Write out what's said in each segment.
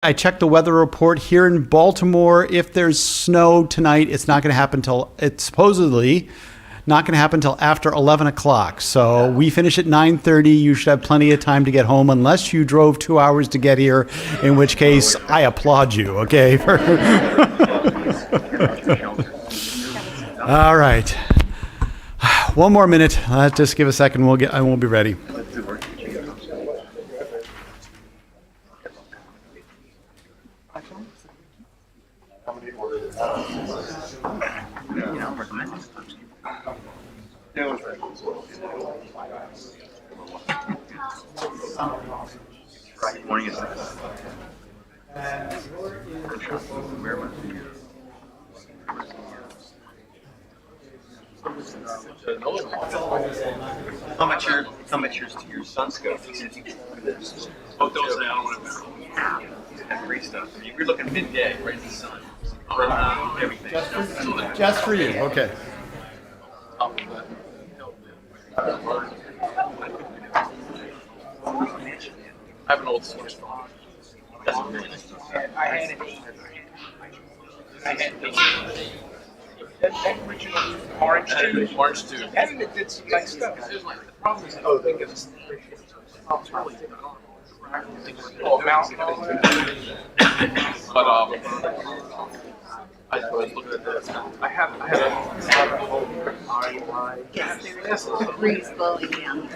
I checked the weather report here in Baltimore. If there's snow tonight, it's supposedly not going to happen until after 11 o'clock. So we finish at 9:30. You should have plenty of time to get home unless you drove 2 hours to get here, in which case I applaud you, okay? All right. One more minute. Just give a second. I won't be ready. How much yours to your son's go? Oh, those I don't want to. That great stuff. I mean, we're looking midday, right in the sun. Everything. Just for you. Okay. I have an old source phone. That's very nice. I had an 8. I had an 8. That original orange tube. Orange tube. And it did some nice stuff. The problem is, I think it's really mountain. But I was looking at this. I have a Yes, there's a breeze blowing in.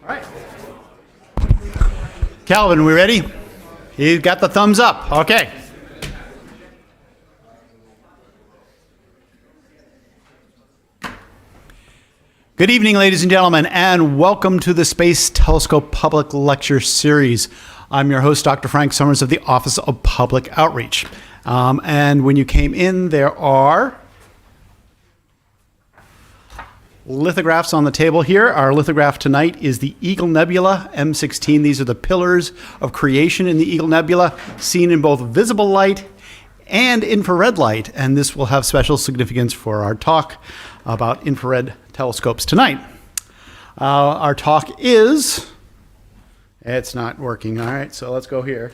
All right. Calvin, we ready? You got the thumbs up. Okay. Good evening, ladies and gentlemen, and welcome to the Space Telescope Public Lecture Series. I'm your host, Dr. Frank Summers of the Office of Public Outreach. And when you came in, there are lithographs on the table here. Our lithograph tonight is the Eagle Nebula M16. These are the pillars of creation in the Eagle Nebula, seen in both visible light and infrared light. And this will have special significance for our talk about infrared telescopes tonight. Our talk is, it's not working. All right, so let's go here.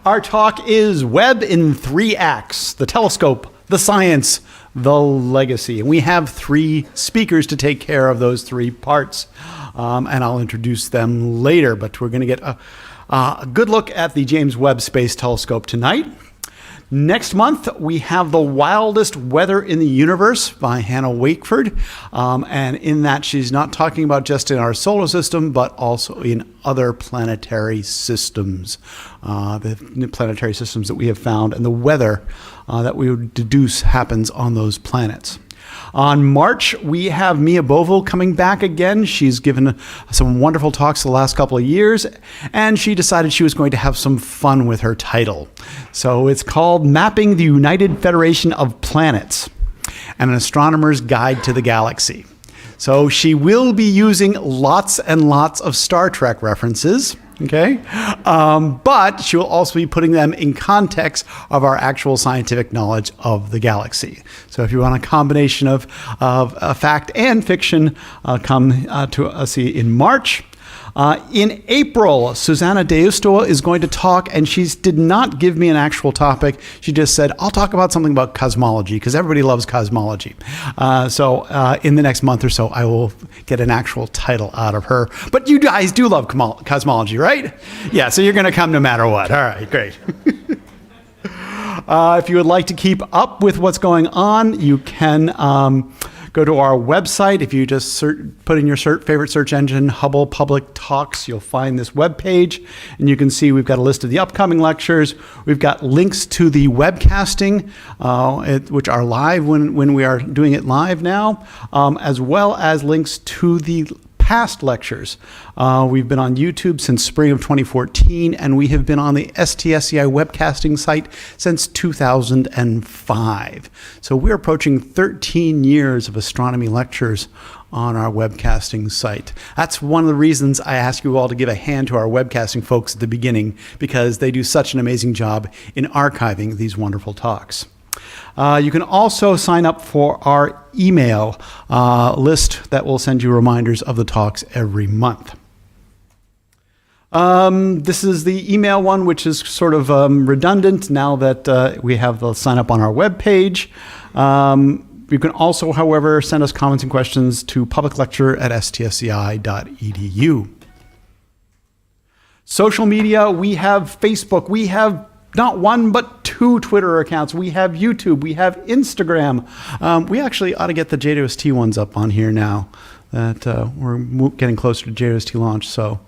Our talk is Webb in 3 acts, the telescope, the science, the legacy. And we have 3 speakers to take care of those 3 parts. And I'll introduce them later, but we're going to get a good look at the James Webb Space Telescope tonight. Next month, we have The Wildest Weather in the Universe by Hannah Wakeford. And in that, she's not talking about just in our solar system, but also in other planetary systems, the planetary systems that we have found, and the weather that we would deduce happens on those planets. On March, we have Mia Bovil coming back again. She's given some wonderful talks the last couple of years, and she decided she was going to have some fun with her title. So it's called Mapping the United Federation of Planets, an Astronomer's Guide to the Galaxy. So she will be using lots and lots of Star Trek references, okay? But she will also be putting them in context of our actual scientific knowledge of the galaxy. So if you want a combination of fact and fiction, come to see in March. In April, Susanna Deustoa is going to talk, and she did not give me an actual topic. She just said, I'll talk about something about cosmology, because everybody loves cosmology. So in the next month or so, I will get an actual title out of her. But you guys do love cosmology, right? Yeah, so you're going to come no matter what. All right, great. If you would like to keep up with what's going on, you can Go to our website. If you just put in your favorite search engine, Hubble Public Talks, you'll find this web page, and you can see we've got a list of the upcoming lectures. We've got links to the webcasting, which are live when we are doing it live now, as well as links to the past lectures. We've been on YouTube since spring of 2014, and we have been on the STSCI webcasting site since 2005. So we're approaching 13 years of astronomy lectures on our webcasting site. That's one of the reasons I ask you all to give a hand to our webcasting folks at the beginning, because they do such an amazing job in archiving these wonderful talks. You can also sign up for our email list that will send you reminders of the talks every month. This is the email one, which is sort of redundant now that we have the sign up on our webpage. You can also, however, send us comments and questions to publiclecture@stsci.edu. Social media, we have Facebook, we have not one, but 2 Twitter accounts. We have YouTube. We have Instagram. We actually ought to get the JWST ones up on here now that we're getting closer to JWST launch. So,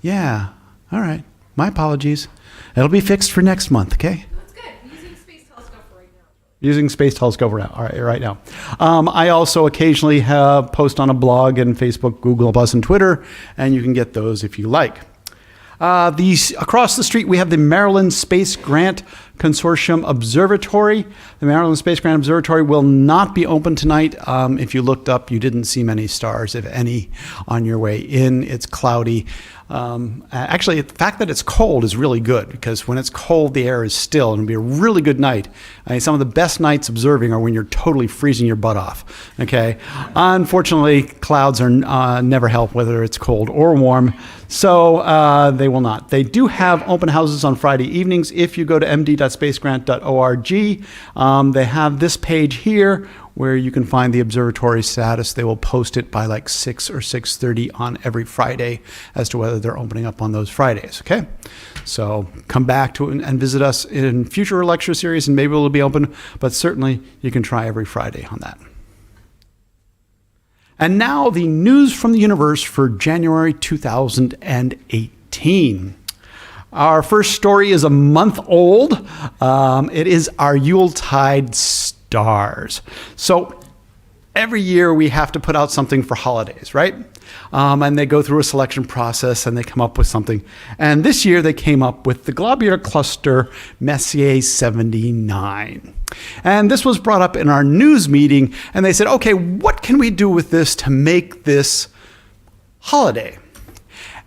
yeah. All right. My apologies. It'll be fixed for next month, okay? That's good. Using Space Telescope right now. Using Space Telescope right now. I also occasionally post on a blog and Facebook, Google+, and Twitter, and you can get those if you like. Across the street, we have the Maryland Space Grant Consortium Observatory. The Maryland Space Grant Observatory will not be open tonight. If you looked up, you didn't see many stars, if any, on your way in. It's cloudy. Actually, the fact that it's cold is really good, because when it's cold, the air is still, and it'll be a really good night. I mean, some of the best nights observing are when you're totally freezing your butt off, okay? Unfortunately, clouds are never help, whether it's cold or warm, so they will not. They do have open houses on Friday evenings. If you go to md.spacegrant.org, they have this page here where you can find the observatory status. They will post it by like 6 or 6:30 on every Friday as to whether they're opening up on those Fridays, okay? So come back to and visit us in future lecture series, and maybe it'll be open, but certainly you can try every Friday on that. And now the news from the universe for January 2018. Our first story is a month old. It is our Yuletide stars. So every year we have to put out something for holidays, right? And they go through a selection process and they come up with something. And this year they came up with the globular cluster Messier 79. And this was brought up in our news meeting, and they said, okay, what can we do with this to make this holiday?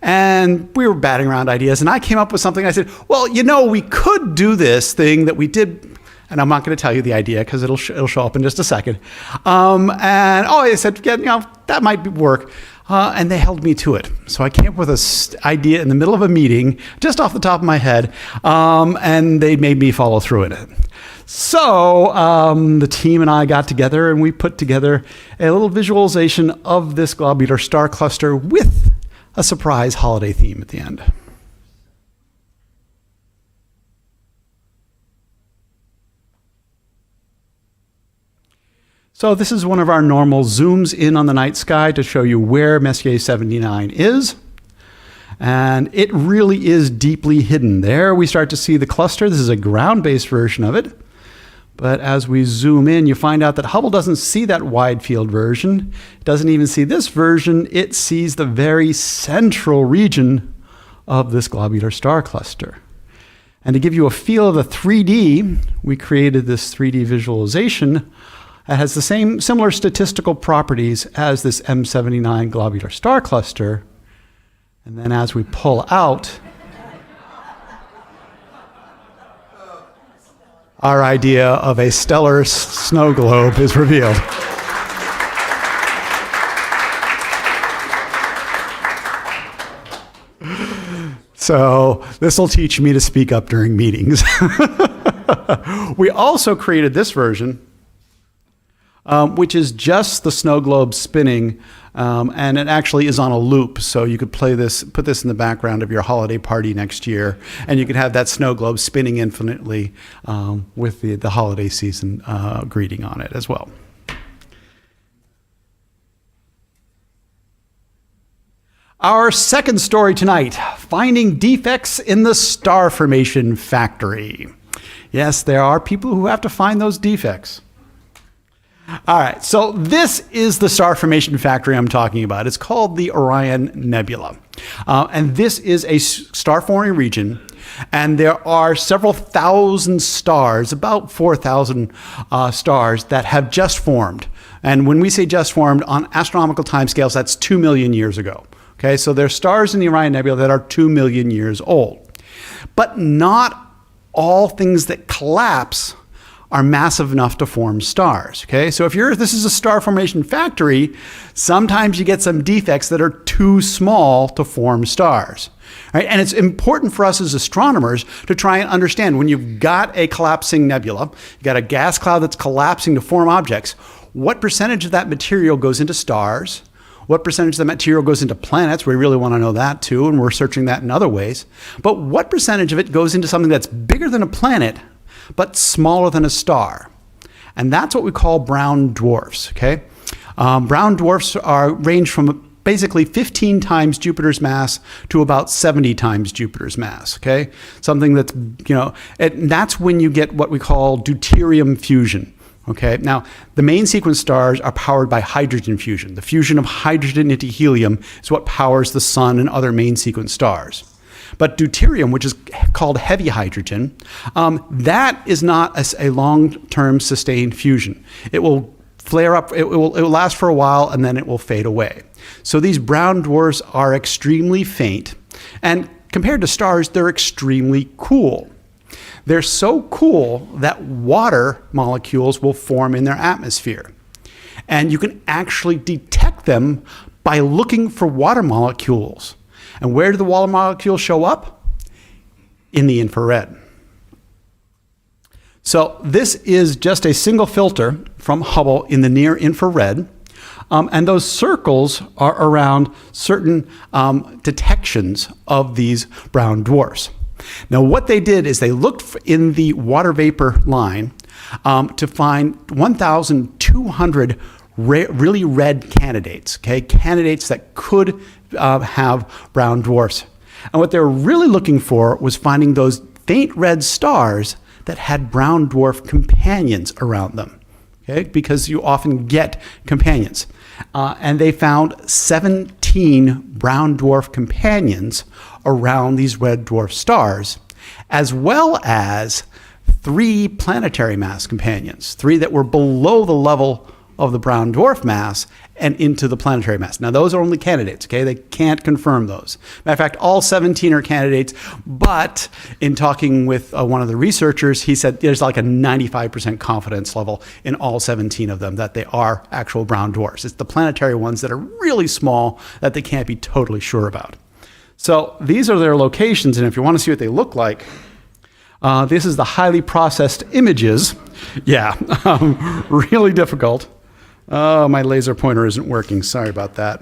And we were batting around ideas, and I came up with something. I said, well, you know, we could do this thing that we did, and I'm not going to tell you the idea because it'll show up in just a second. I said, yeah, you know, that might work. And they held me to it. So I came up with an idea in the middle of a meeting, just off the top of my head, and they made me follow through in it. So the team and I got together, and we put together a little visualization of this globular star cluster with a surprise holiday theme at the end. So this is one of our normal zooms in on the night sky to show you where Messier 79 is. And it really is deeply hidden. There we start to see the cluster. This is a ground-based version of it. But as we zoom in, you find out that Hubble doesn't see that wide field version. It doesn't even see this version. It sees the very central region of this globular star cluster. And to give you a feel of the 3D, we created this 3D visualization. It has the similar statistical properties as this M79 globular star cluster. And then as we pull out, our idea of a stellar snow globe is revealed. So this will teach me to speak up during meetings. We also created this version, which is just the snow globe spinning, and it actually is on a loop. So you could put this in the background of your holiday party next year, and you could have that snow globe spinning infinitely with the holiday season greeting on it as well. Our second story tonight, finding defects in the star formation factory. Yes, there are people who have to find those defects. All right, so this is the star formation factory I'm talking about. It's called the Orion Nebula. And this is a star-forming region, and there are several thousand stars, about 4,000 stars that have just formed. And when we say just formed, on astronomical timescales, that's 2 million years ago. Okay, so there are stars in the Orion Nebula that are 2 million years old. But not all things that collapse are massive enough to form stars. Okay, so if this is a star formation factory, sometimes you get some defects that are too small to form stars. Right? And it's important for us as astronomers to try and understand when you've got a collapsing nebula, you've got a gas cloud that's collapsing to form objects, what percentage of that material goes into stars? What percentage of the material goes into planets? We really want to know that too, and we're searching that in other ways. But what percentage of it goes into something that's bigger than a planet, but smaller than a star? And that's what we call brown dwarfs, okay? Brown dwarfs range from basically 15 times Jupiter's mass to about 70 times Jupiter's mass, okay? Something that's, that's when you get what we call deuterium fusion. Okay, now the main sequence stars are powered by hydrogen fusion. The fusion of hydrogen into helium is what powers the sun and other main sequence stars. But deuterium, which is called heavy hydrogen, that is not a long-term sustained fusion. It will flare up, it will last for a while, and then it will fade away. So these brown dwarfs are extremely faint, and compared to stars, they're extremely cool. They're so cool that water molecules will form in their atmosphere. And you can actually detect them by looking for water molecules. And where do the water molecules show up? In the infrared. So this is just a single filter from Hubble in the near infrared. And those circles are around certain detections of these brown dwarfs. Now, what they did is they looked in the water vapor line to find 1,200 really red candidates, okay? Candidates that could have brown dwarfs. And what they were really looking for was finding those faint red stars that had brown dwarf companions around them, okay? Because you often get companions. And they found 17 brown dwarf companions around these red dwarf stars, as well as 3 planetary mass companions, 3 that were below the level of the brown dwarf mass and into the planetary mass. Now, those are only candidates, okay? They can't confirm those. Matter of fact, all 17 are candidates, but in talking with one of the researchers, he said there's like a 95% confidence level in all 17 of them that they are actual brown dwarfs. It's the planetary ones that are really small that they can't be totally sure about. So these are their locations, and if you want to see what they look like, this is the highly processed images. Yeah, really difficult. Oh, my laser pointer isn't working. Sorry about that.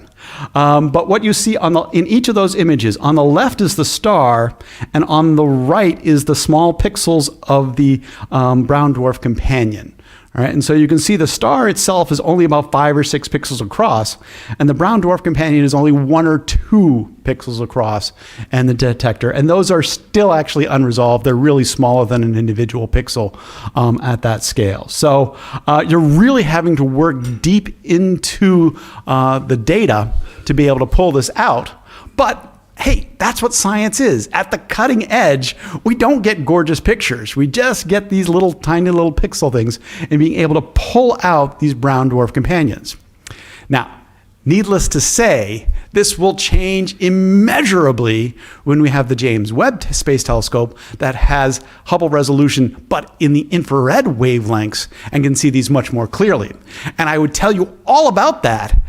But what you see in each of those images, on the left is the star, and on the right is the small pixels of the brown dwarf companion. All right, and so you can see the star itself is only about 5 or 6 pixels across, and the brown dwarf companion is only 1 or 2 pixels across, and the detector. And those are still actually unresolved. They're really smaller than an individual pixel at that scale. So you're really having to work deep into the data to be able to pull this out. But hey, that's what science is. At the cutting edge, we don't get gorgeous pictures. We just get these little tiny little pixel things and being able to pull out these brown dwarf companions. Now, needless to say, this will change immeasurably when we have the James Webb Space Telescope that has Hubble resolution, but in the infrared wavelengths and can see these much more clearly. And I would tell you all about that,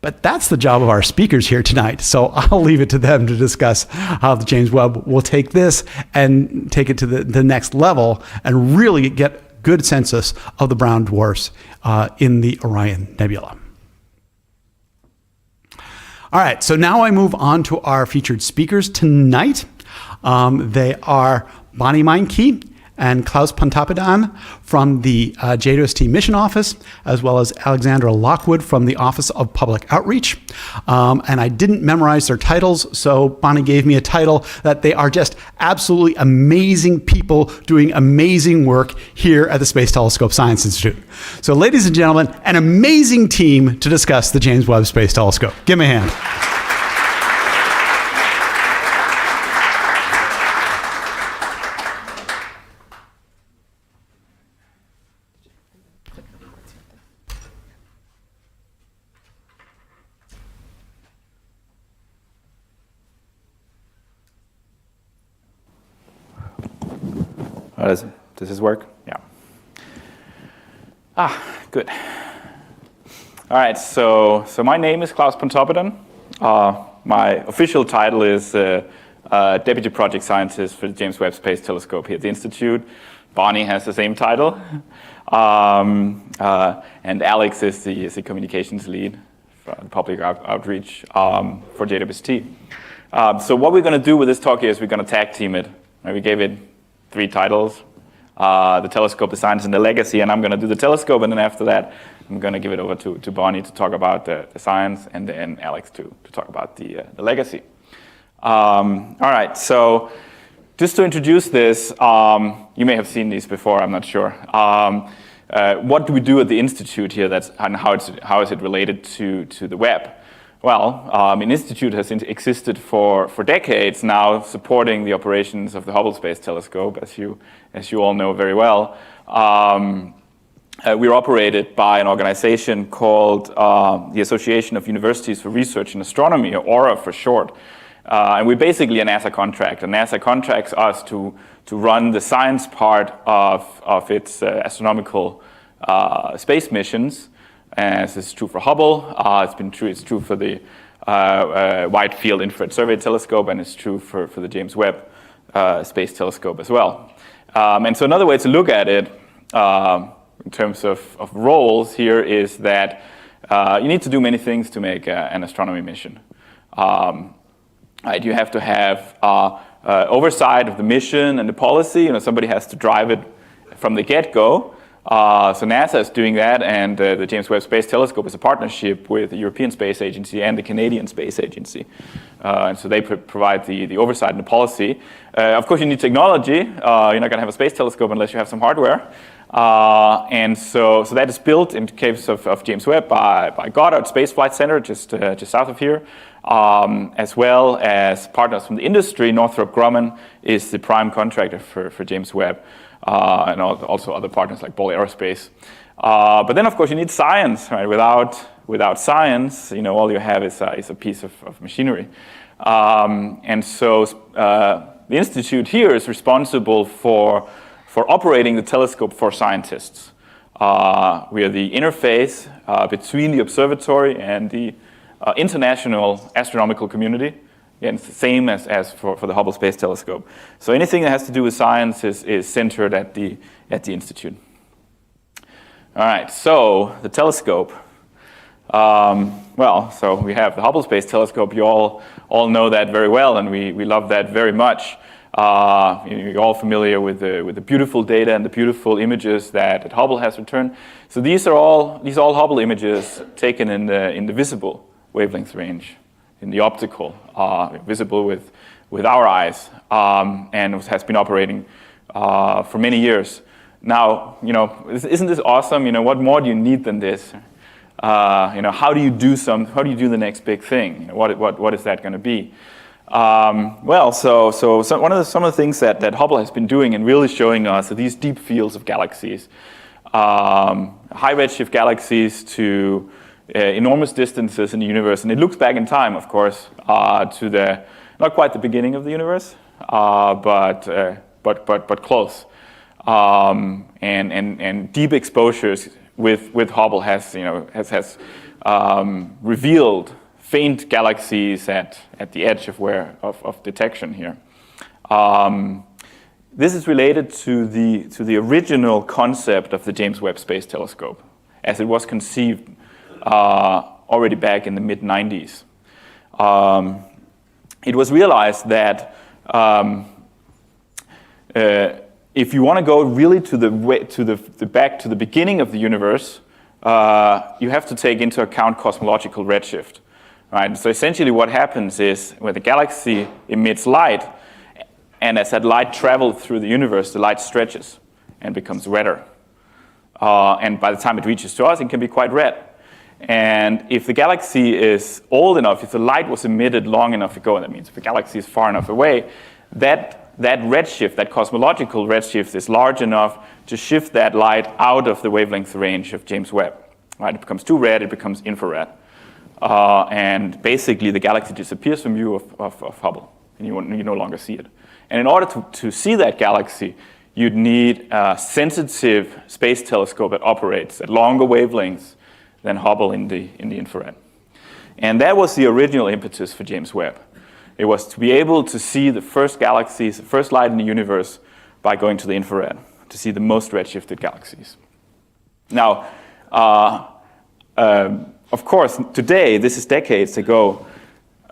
but that's the job of our speakers here tonight. So I'll leave it to them to discuss how the James Webb will take this and take it to the next level and really get good census of the brown dwarfs in the Orion Nebula. All right, so now I move on to our featured speakers tonight. They are Bonnie Meinke and Klaus Pontoppidan from the JWST Mission Office, as well as Alexandra Lockwood from the Office of Public Outreach. And I didn't memorize their titles, so Bonnie gave me a title that they are just absolutely amazing people doing amazing work here at the Space Telescope Science Institute. So ladies and gentlemen, an amazing team to discuss the James Webb Space Telescope. Give me a hand. Does this work? Yeah. Good. All right, so my name is Klaus Pontoppidan. My official title is Deputy Project Scientist for the James Webb Space Telescope here at the Institute. Bonnie has the same title. And Alex is the communications lead for public outreach for JWST. So what we're going to do with this talk here is we're going to tag team it. We gave it 3 titles, the telescope, the science, and the legacy, and I'm going to do the telescope, and then after that, I'm going to give it over to Bonnie to talk about the science, and then Alex to talk about the legacy. All right, so just to introduce this, you may have seen these before, I'm not sure. What do we do at the Institute here, and how is it related to the web? Well, an institute has existed for decades now, supporting the operations of the Hubble Space Telescope, as you all know very well. We're operated by an organization called the Association of Universities for Research in Astronomy, or AURA for short. And we're basically a NASA contract. And NASA contracts us to run the science part of its astronomical space missions. As is true for Hubble, it's true for the Wide Field Infrared Survey Telescope, and it's true for the James Webb Space Telescope as well. And so another way to look at it in terms of roles here is that you need to do many things to make an astronomy mission. Right, you have to have oversight of the mission and the policy. Somebody has to drive it from the get-go. So NASA is doing that, and the James Webb Space Telescope is a partnership with the European Space Agency and the Canadian Space Agency. And so they provide the oversight and the policy. Of course, you need technology. You're not going to have a space telescope unless you have some hardware. And so that is built in the case of James Webb by Goddard Space Flight Center, just south of here, as well as partners from the industry. Northrop Grumman is the prime contractor for James Webb. And also other partners like Ball Aerospace. But then, of course, you need science, right? Without science, all you have is a piece of machinery. And so the Institute here is responsible for operating the telescope for scientists. We are the interface between the observatory and the international astronomical community. Again, it's the same as for the Hubble Space Telescope. So anything that has to do with science is centered at the Institute. All right, so the telescope. So we have the Hubble Space Telescope. You all know that very well, and we love that very much. You're all familiar with the beautiful data and the beautiful images that Hubble has returned. So these are all Hubble images taken in the visible wavelength range. In the optical, visible with our eyes, and has been operating for many years. Now, isn't this awesome? What more do you need than this? How do you do the next big thing? What is that going to be? So some of the things that Hubble has been doing and really showing us are these deep fields of galaxies, high redshift galaxies to enormous distances in the universe, and it looks back in time, of course, to not quite the beginning of the universe, but close. And deep exposures with Hubble has revealed faint galaxies at the edge of detection here. This is related to the original concept of the James Webb Space Telescope, as it was conceived already back in the mid-90s. It was realized that if you want to go really to the back to the beginning of the universe, you have to take into account cosmological redshift. Right? So essentially what happens is when the galaxy emits light, and as that light travels through the universe, the light stretches and becomes redder. And by the time it reaches to us, it can be quite red. And if the galaxy is old enough, if the light was emitted long enough ago, that means if the galaxy is far enough away, that redshift, that cosmological redshift, is large enough to shift that light out of the wavelength range of James Webb. Right? It becomes too red, it becomes infrared. And basically the galaxy disappears from view of Hubble, and you no longer see it. And in order to see that galaxy, you'd need a sensitive space telescope that operates at longer wavelengths than Hubble in the infrared. And that was the original impetus for James Webb. It was to be able to see the first galaxies, the first light in the universe, by going to the infrared, to see the most redshifted galaxies. Now, of course, today, this is decades ago,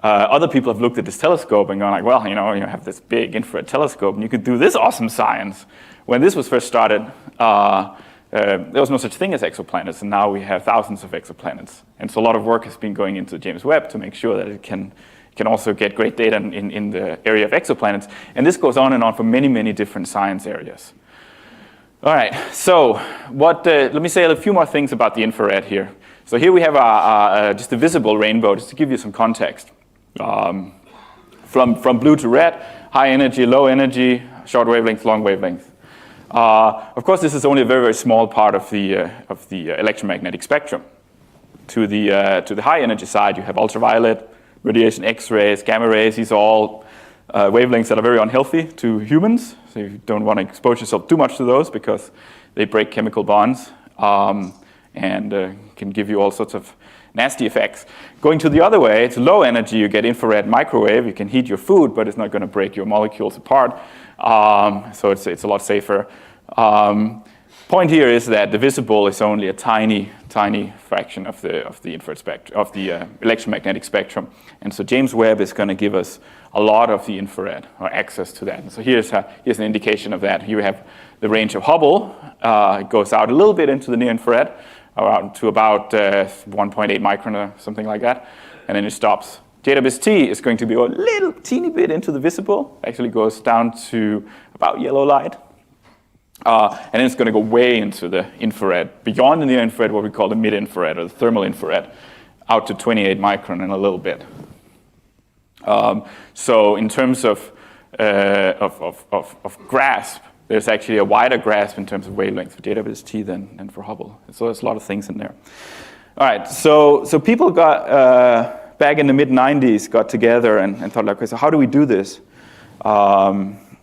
other people have looked at this telescope and gone like, well, you have this big infrared telescope and you could do this awesome science. When this was first started, there was no such thing as exoplanets, and now we have thousands of exoplanets. And so a lot of work has been going into James Webb to make sure that it can also get great data in the area of exoplanets. And this goes on and on for many, many different science areas. All right, so let me say a few more things about the infrared here. So here we have just a visible rainbow, just to give you some context. From blue to red, high energy, low energy, short wavelength, long wavelength. Of course, this is only a very, very small part of the electromagnetic spectrum. To the high energy side, you have ultraviolet, radiation, X-rays, gamma rays. These are all wavelengths that are very unhealthy to humans. So you don't want to expose yourself too much to those because they break chemical bonds and can give you all sorts of nasty effects. Going to the other way, to low energy, you get infrared microwave. You can heat your food, but it's not going to break your molecules apart. So it's a lot safer. Point here is that the visible is only a tiny, tiny fraction of the infrared spectrum, of the electromagnetic spectrum. And so James Webb is going to give us a lot of the infrared, or access to that. And so here's an indication of that. Here we have the range of Hubble. It goes out a little bit into the near infrared, around to about 1.8 micron or something like that, and then it stops. JWST is going to be a little teeny bit into the visible. Actually goes down to about yellow light. And then it's going to go way into the infrared, beyond the near infrared, what we call the mid-infrared or the thermal infrared, out to 28 micron and a little bit. So in terms of grasp, there's actually a wider grasp in terms of wavelength for JWST than for Hubble. So there's a lot of things in there. All right, so people got, back in the mid-90s, got together and thought, like, okay, so how do we do this?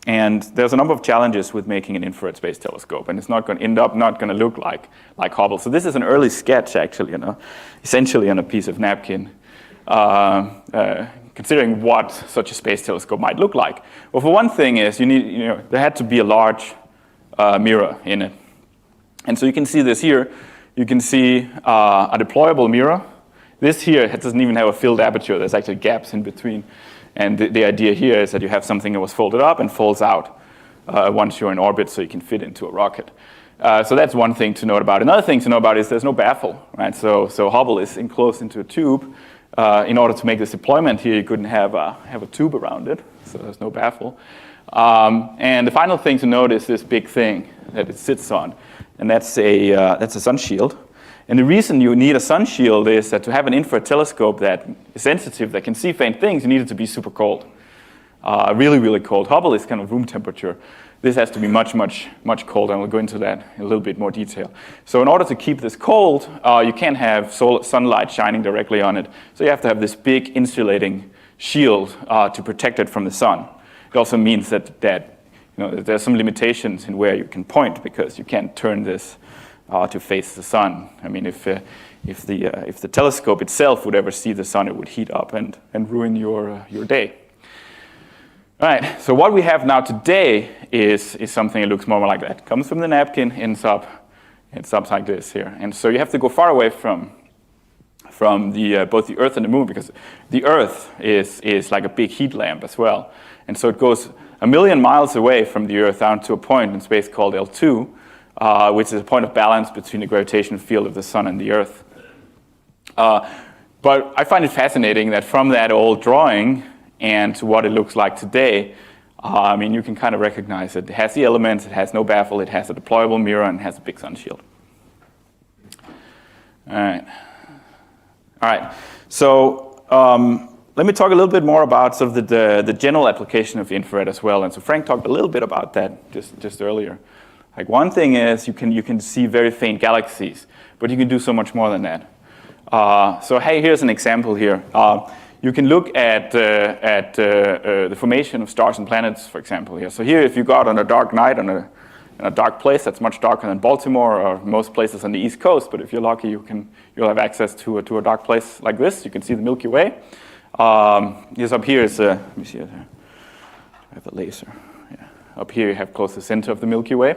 And there's a number of challenges with making an infrared space telescope, and it's not going to end up not going to look like Hubble. So this is an early sketch, actually, essentially on a piece of napkin, considering what such a space telescope might look like. Well, for one thing is there had to be a large mirror in it. And so you can see this here. You can see a deployable mirror. This here doesn't even have a filled aperture. There's actually gaps in between. And the idea here is that you have something that was folded up and folds out once you're in orbit so you can fit into a rocket. So that's one thing to note about. Another thing to know about is there's no baffle, right? So Hubble is enclosed into a tube. In order to make this deployment here, you couldn't have a tube around it, so there's no baffle. And the final thing to note is this big thing that it sits on, and that's a sun shield. And the reason you need a sun shield is that to have an infrared telescope that is sensitive, that can see faint things, you need it to be super cold. Really, really cold. Hubble is kind of room temperature. This has to be much, much, much colder, and we'll go into that in a little bit more detail. So in order to keep this cold, you can't have sunlight shining directly on it. So you have to have this big insulating shield to protect it from the sun. It also means that there's some limitations in where you can point, because you can't turn this to face the sun. I mean, if the telescope itself would ever see the sun, it would heat up and ruin your day. All right, so what we have now today is something that looks more like that. It comes from the napkin, ends up like this here. And so you have to go far away from both the Earth and the Moon, because the Earth is like a big heat lamp as well. And so it goes 1 million miles away from the Earth down to a point in space called L2, which is a point of balance between the gravitational field of the Sun and the Earth. But I find it fascinating that from that old drawing and to what it looks like today, I mean, you can kind of recognize it. It has the elements, it has no baffle, it has a deployable mirror, and it has a big sun shield. All right. So let me talk a little bit more about sort of the general application of the infrared as well. And so Frank talked a little bit about that just earlier. Like one thing is you can see very faint galaxies, but you can do so much more than that. So hey, here's an example here. You can look at the formation of stars and planets, for example. Here. So here, if you go out on a dark night in a dark place that's much darker than Baltimore or most places on the East Coast, but if you're lucky, you'll have access to a dark place like this. You can see the Milky Way. Yes, up here is let me see it here. I have a laser. Yeah. Up here, you have close to the center of the Milky Way.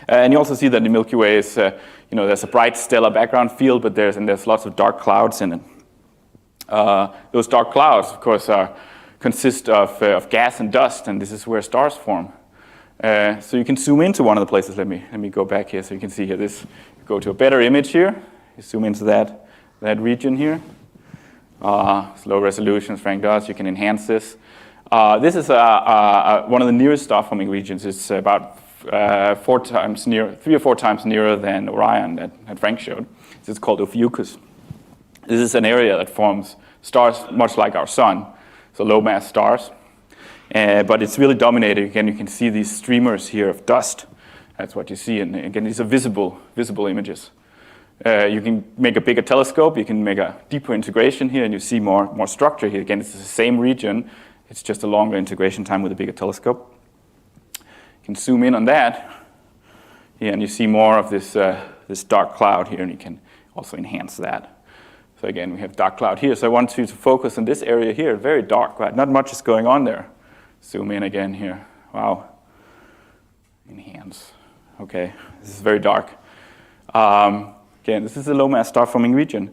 And you also see that the Milky Way is, there's a bright stellar background field, but there's lots of dark clouds in it. Those dark clouds, of course, consist of gas and dust, and this is where stars form. So you can zoom into one of the places. Let me go back here so you can see here. Go to a better image here. You zoom into that region here. It's low resolution, as Frank does. You can enhance this. This is one of the nearest star-forming regions. It's about 3 or 4 times nearer than Orion that Frank showed. This is called Ophiuchus. This is an area that forms stars much like our sun, so low-mass stars. But it's really dominated. Again, you can see these streamers here of dust. That's what you see. And again, these are visible images. You can make a bigger telescope. You can make a deeper integration here, and you see more structure here. Again, it's the same region. It's just a longer integration time with a bigger telescope. You can zoom in on that. Yeah, and you see more of this dark cloud here, and you can also enhance that. So again, we have dark cloud here. So I want you to focus on this area here. Very dark, right? Not much is going on there. Zoom in again here. Wow. Enhance. Okay, this is very dark. Again, this is a low-mass star-forming region.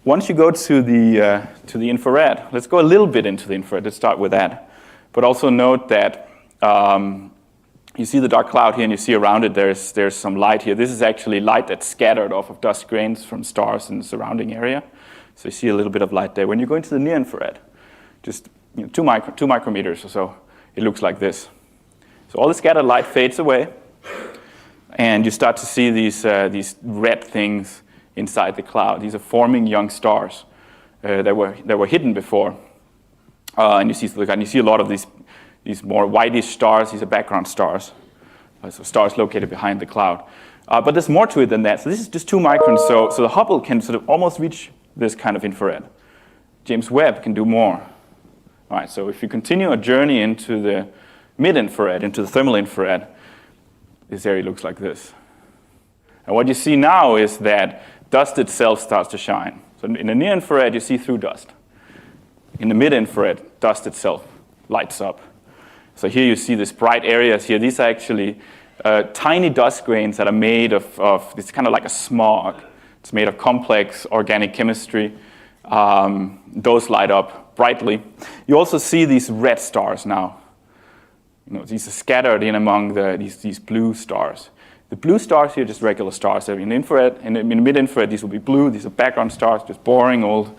Once you go to the infrared, let's go a little bit into the infrared. Let's start with that. But also note that you see the dark cloud here, and you see around it there's some light here. This is actually light that's scattered off of dust grains from stars in the surrounding area. So you see a little bit of light there. When you go into the near infrared, just 2 micrometers or so, it looks like this. So all the scattered light fades away, and you start to see these red things inside the cloud. These are forming young stars that were hidden before, and you see a lot of these more whitish stars. These are background stars, so stars located behind the cloud. But there's more to it than that. So this is just 2 microns. So the Hubble can sort of almost reach this kind of infrared. James Webb can do more. All right. So if you continue a journey into the mid-infrared, into the thermal infrared, this area looks like this. And what you see now is that dust itself starts to shine. So in the near infrared, you see through dust. In the mid-infrared, dust itself lights up. So here you see these bright areas here. These are actually tiny dust grains that are made of it's kind of like a smog. It's made of complex organic chemistry. Those light up brightly. You also see these red stars now. These are scattered in among these blue stars. The blue stars here are just regular stars. In the infrared, in the mid-infrared, these will be blue. These are background stars, just boring old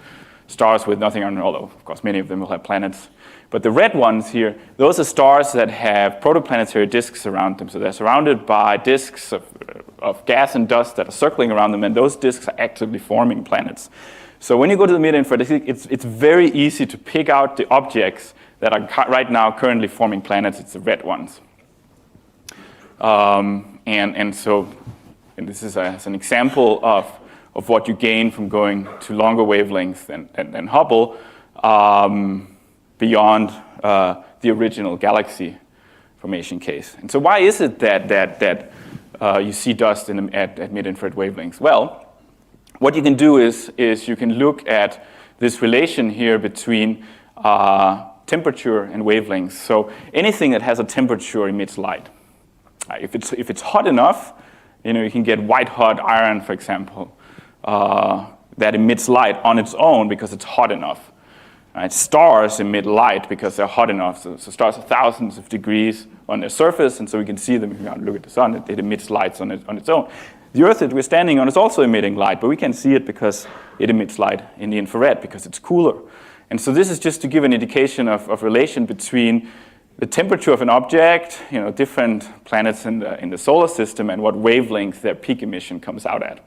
stars with nothing on, although, of course, many of them will have planets. But the red ones here, those are stars that have protoplanetary disks around them. So they're surrounded by disks of gas and dust that are circling around them, and those disks are actively forming planets. So when you go to the mid-infrared, it's very easy to pick out the objects that are right now currently forming planets. It's the red ones. And this is an example of what you gain from going to longer wavelengths than Hubble beyond the original galaxy formation case. And so why is it that you see dust at mid-infrared wavelengths? Well, what you can do is you can look at this relation here between temperature and wavelengths. So anything that has a temperature emits light. If it's hot enough, you can get white-hot iron, for example, that emits light on its own because it's hot enough. Right? Stars emit light because they're hot enough. So stars are thousands of degrees on their surface, and so we can see them. If you look at the sun, it emits lights on its own. The Earth that we're standing on is also emitting light, but we can see it because it emits light in the infrared because it's cooler. And so this is just to give an indication of relation between the temperature of an object, different planets in the solar system, and what wavelength their peak emission comes out at.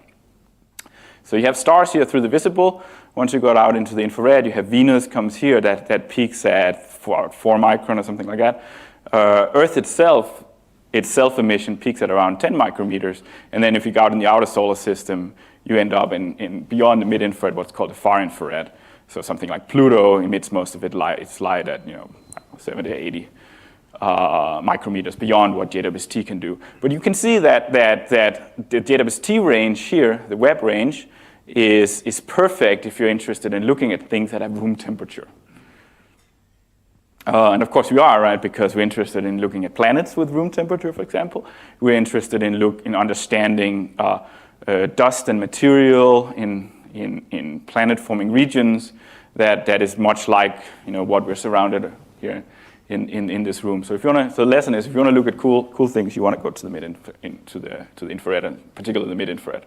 So you have stars here through the visible. Once you go out into the infrared, you have Venus comes here that peaks at 4 micron or something like that. Earth itself, its self-emission peaks at around 10 micrometers. And then if you go out in the outer solar system, you end up in beyond the mid-infrared, what's called the far infrared. So something like Pluto emits most of its light at 70 to 80 micrometers beyond what JWST can do. But you can see that the JWST range here, the Webb range, is perfect if you're interested in looking at things that have room temperature. And of course we are, right, because we're interested in looking at planets with room temperature, for example. We're interested in understanding dust and material in planet-forming regions that is much like what we're surrounded here in this room. So the lesson is, if you want to look at cool things, you want to go to the infrared, and particularly the mid-infrared.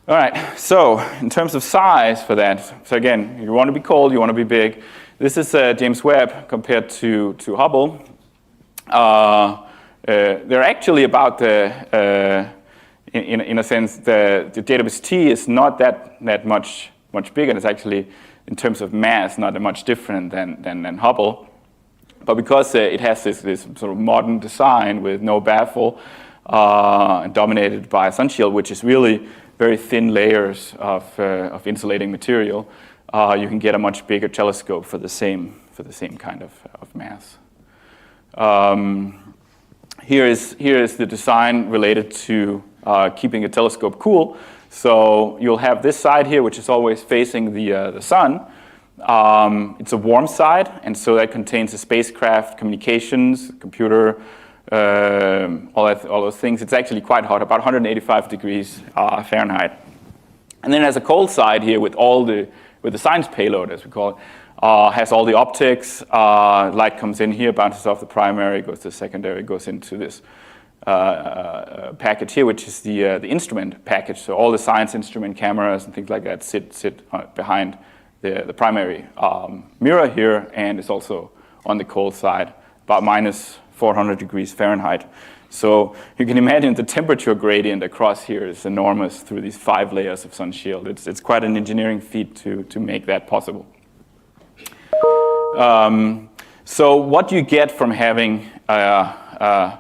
All right, so in terms of size for that, so again, you want to be cold, you want to be big. This is James Webb compared to Hubble. They're actually about in a sense, the JWST is not that much bigger. It's actually, in terms of mass, not that much different than Hubble. But because it has this sort of modern design with no baffle and dominated by a sun shield, which is really very thin layers of insulating material, you can get a much bigger telescope for the same kind of mass. Here is the design related to keeping a telescope cool. So you'll have this side here, which is always facing the sun. It's a warm side, and so that contains the spacecraft, communications, computer, all those things. It's actually quite hot, about 185 degrees Fahrenheit. And then there's a cold side here with the science payload, as we call it. Has all the optics. Light comes in here, bounces off the primary, goes to the secondary, goes into this package here, which is the instrument package. So all the science instrument cameras and things like that sit behind the primary mirror here, and it's also on the cold side, about minus 400 degrees Fahrenheit. So you can imagine the temperature gradient across here is enormous through these 5 layers of sun shield. It's quite an engineering feat to make that possible. So what do you get from having a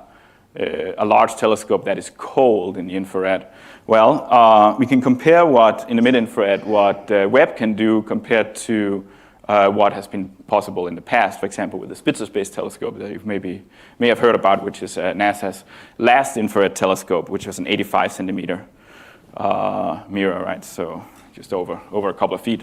large telescope that is cold in the infrared? Well, we can compare in the mid-infrared, what Webb can do compared to what has been possible in the past. For example, with the Spitzer Space Telescope that you may have heard about, which is NASA's last infrared telescope, which was an 85 centimeter mirror, right? So just over a couple of feet.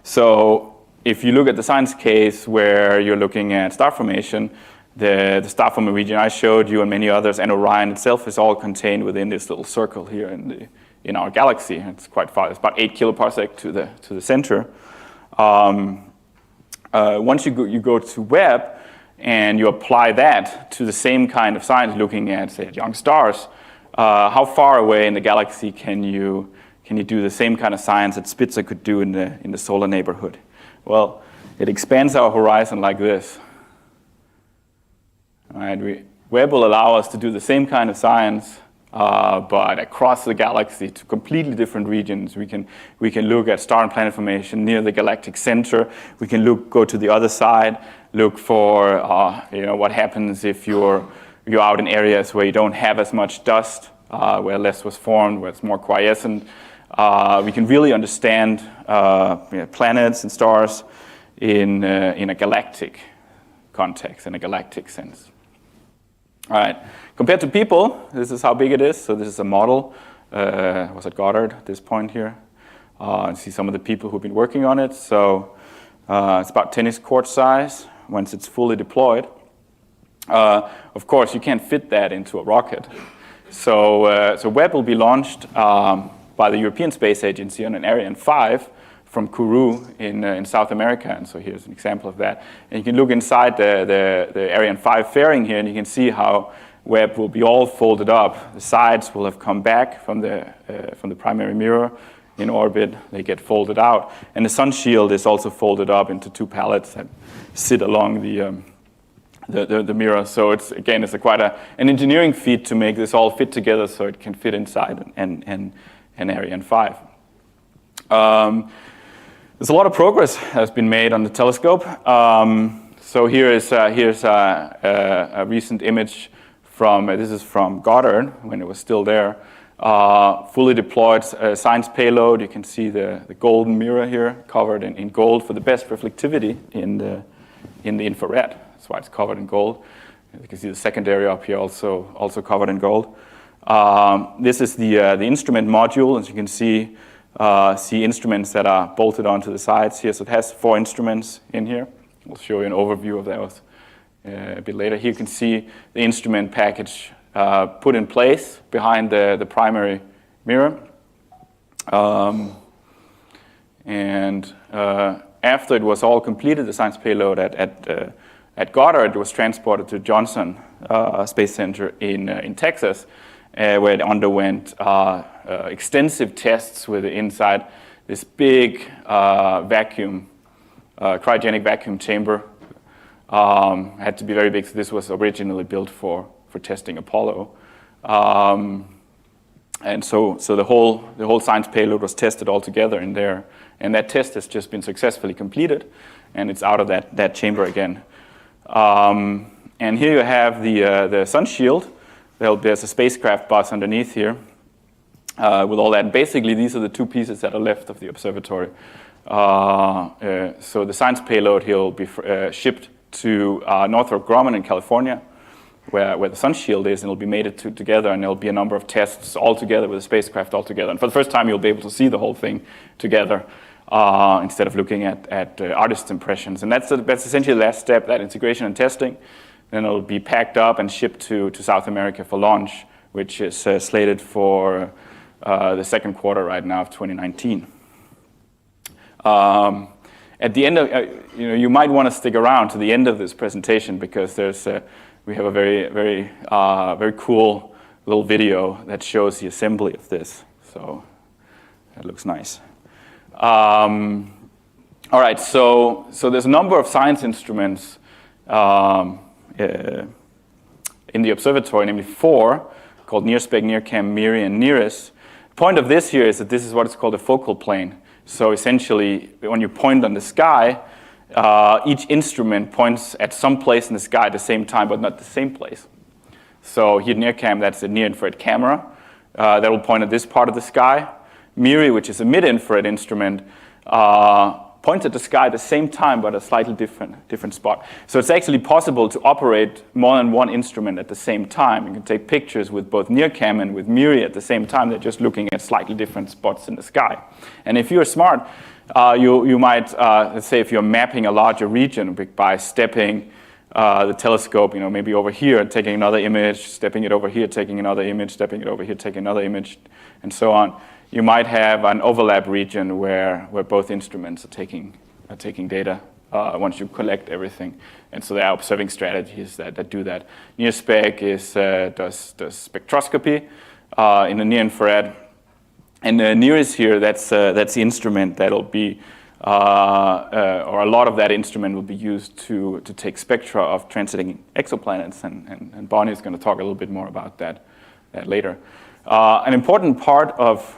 So if you look at the science case where you're looking at star formation, the star forming region I showed you and many others, and Orion itself, is all contained within this little circle here in our galaxy. It's quite far. It's about 8 kiloparsec to the center. Once you go to Webb and you apply that to the same kind of science, looking at, say, young stars, how far away in the galaxy can you do the same kind of science that Spitzer could do in the solar neighborhood? Well, it expands our horizon like this. All right, Webb will allow us to do the same kind of science, but across the galaxy to completely different regions. We can look at star and planet formation near the galactic center. We can go to the other side, look for what happens if you're out in areas where you don't have as much dust, where less was formed, where it's more quiescent. We can really understand planets and stars in a galactic context, in a galactic sense. All right, compared to people, this is how big it is. So this is a model. Was at Goddard at this point here. You see some of the people who've been working on it. So it's about tennis court size once it's fully deployed. Of course, you can't fit that into a rocket. So Webb will be launched by the European Space Agency on an Ariane 5 from Kourou in South America. And so here's an example of that. And you can look inside the Ariane 5 fairing here, and you can see how Webb will be all folded up. The sides will have come back from the primary mirror in orbit. They get folded out. And the sun shield is also folded up into two pallets that sit along the mirror. So it's quite an engineering feat to make this all fit together so it can fit inside an Ariane 5. There's a lot of progress has been made on the telescope. So here's a recent image this is from Goddard when it was still there. Fully deployed science payload. You can see the golden mirror here covered in gold for the best reflectivity in the infrared. That's why it's covered in gold. You can see the secondary up here also covered in gold. This is the instrument module. As you can see instruments that are bolted onto the sides here. So it has 4 instruments in here. We'll show you an overview of those a bit later. Here you can see the instrument package put in place behind the primary mirror. After it was all completed, the science payload at Goddard was transported to Johnson Space Center in Texas, where it underwent extensive tests with inside this big cryogenic vacuum chamber. Had to be very big, so this was originally built for testing Apollo. And so the whole science payload was tested all together in there, and that test has just been successfully completed, and it's out of that chamber again. And here you have the sun shield. There's a spacecraft bus underneath here with all that. And basically, these are the 2 pieces that are left of the observatory. So the science payload here will be shipped to Northrop Grumman in California, where the sun shield is, and it'll be mated together, and there'll be a number of tests all together with the spacecraft all together. And for the first time, you'll be able to see the whole thing together instead of looking at artist's impressions. And that's essentially the last step, that integration and testing. Then it'll be packed up and shipped to South America for launch, which is slated for the second quarter right now of 2019. At the end of, you might want to stick around to the end of this presentation because we have a very cool little video that shows the assembly of this. So that looks nice. All right, so there's a number of science instruments in the observatory, namely 4, called NIRSPEC, NIRCam, MIRI, and NIRISS. The point of this here is that this is what is called a focal plane. So essentially, when you point on the sky, each instrument points at some place in the sky at the same time, but not the same place. So here NIRCam, that's a near-infrared camera. That will point at this part of the sky. MIRI, which is a mid-infrared instrument, points at the sky at the same time, but a slightly different spot. So it's actually possible to operate more than one instrument at the same time. You can take pictures with both NIRCam and with MIRI at the same time. They're just looking at slightly different spots in the sky. And if you're smart, you might, let's say if you're mapping a larger region by stepping the telescope, maybe over here, taking another image, stepping it over here, taking another image, stepping it over here, taking another image, and so on. You might have an overlap region where both instruments are taking data once you collect everything. And so there are observing strategies that do that. NIRSPEC does spectroscopy in the near infrared. And NIRISS here, that's the instrument that'll be, or a lot of that instrument will be used to take spectra of transiting exoplanets. And Bonnie is going to talk a little bit more about that later. An important part of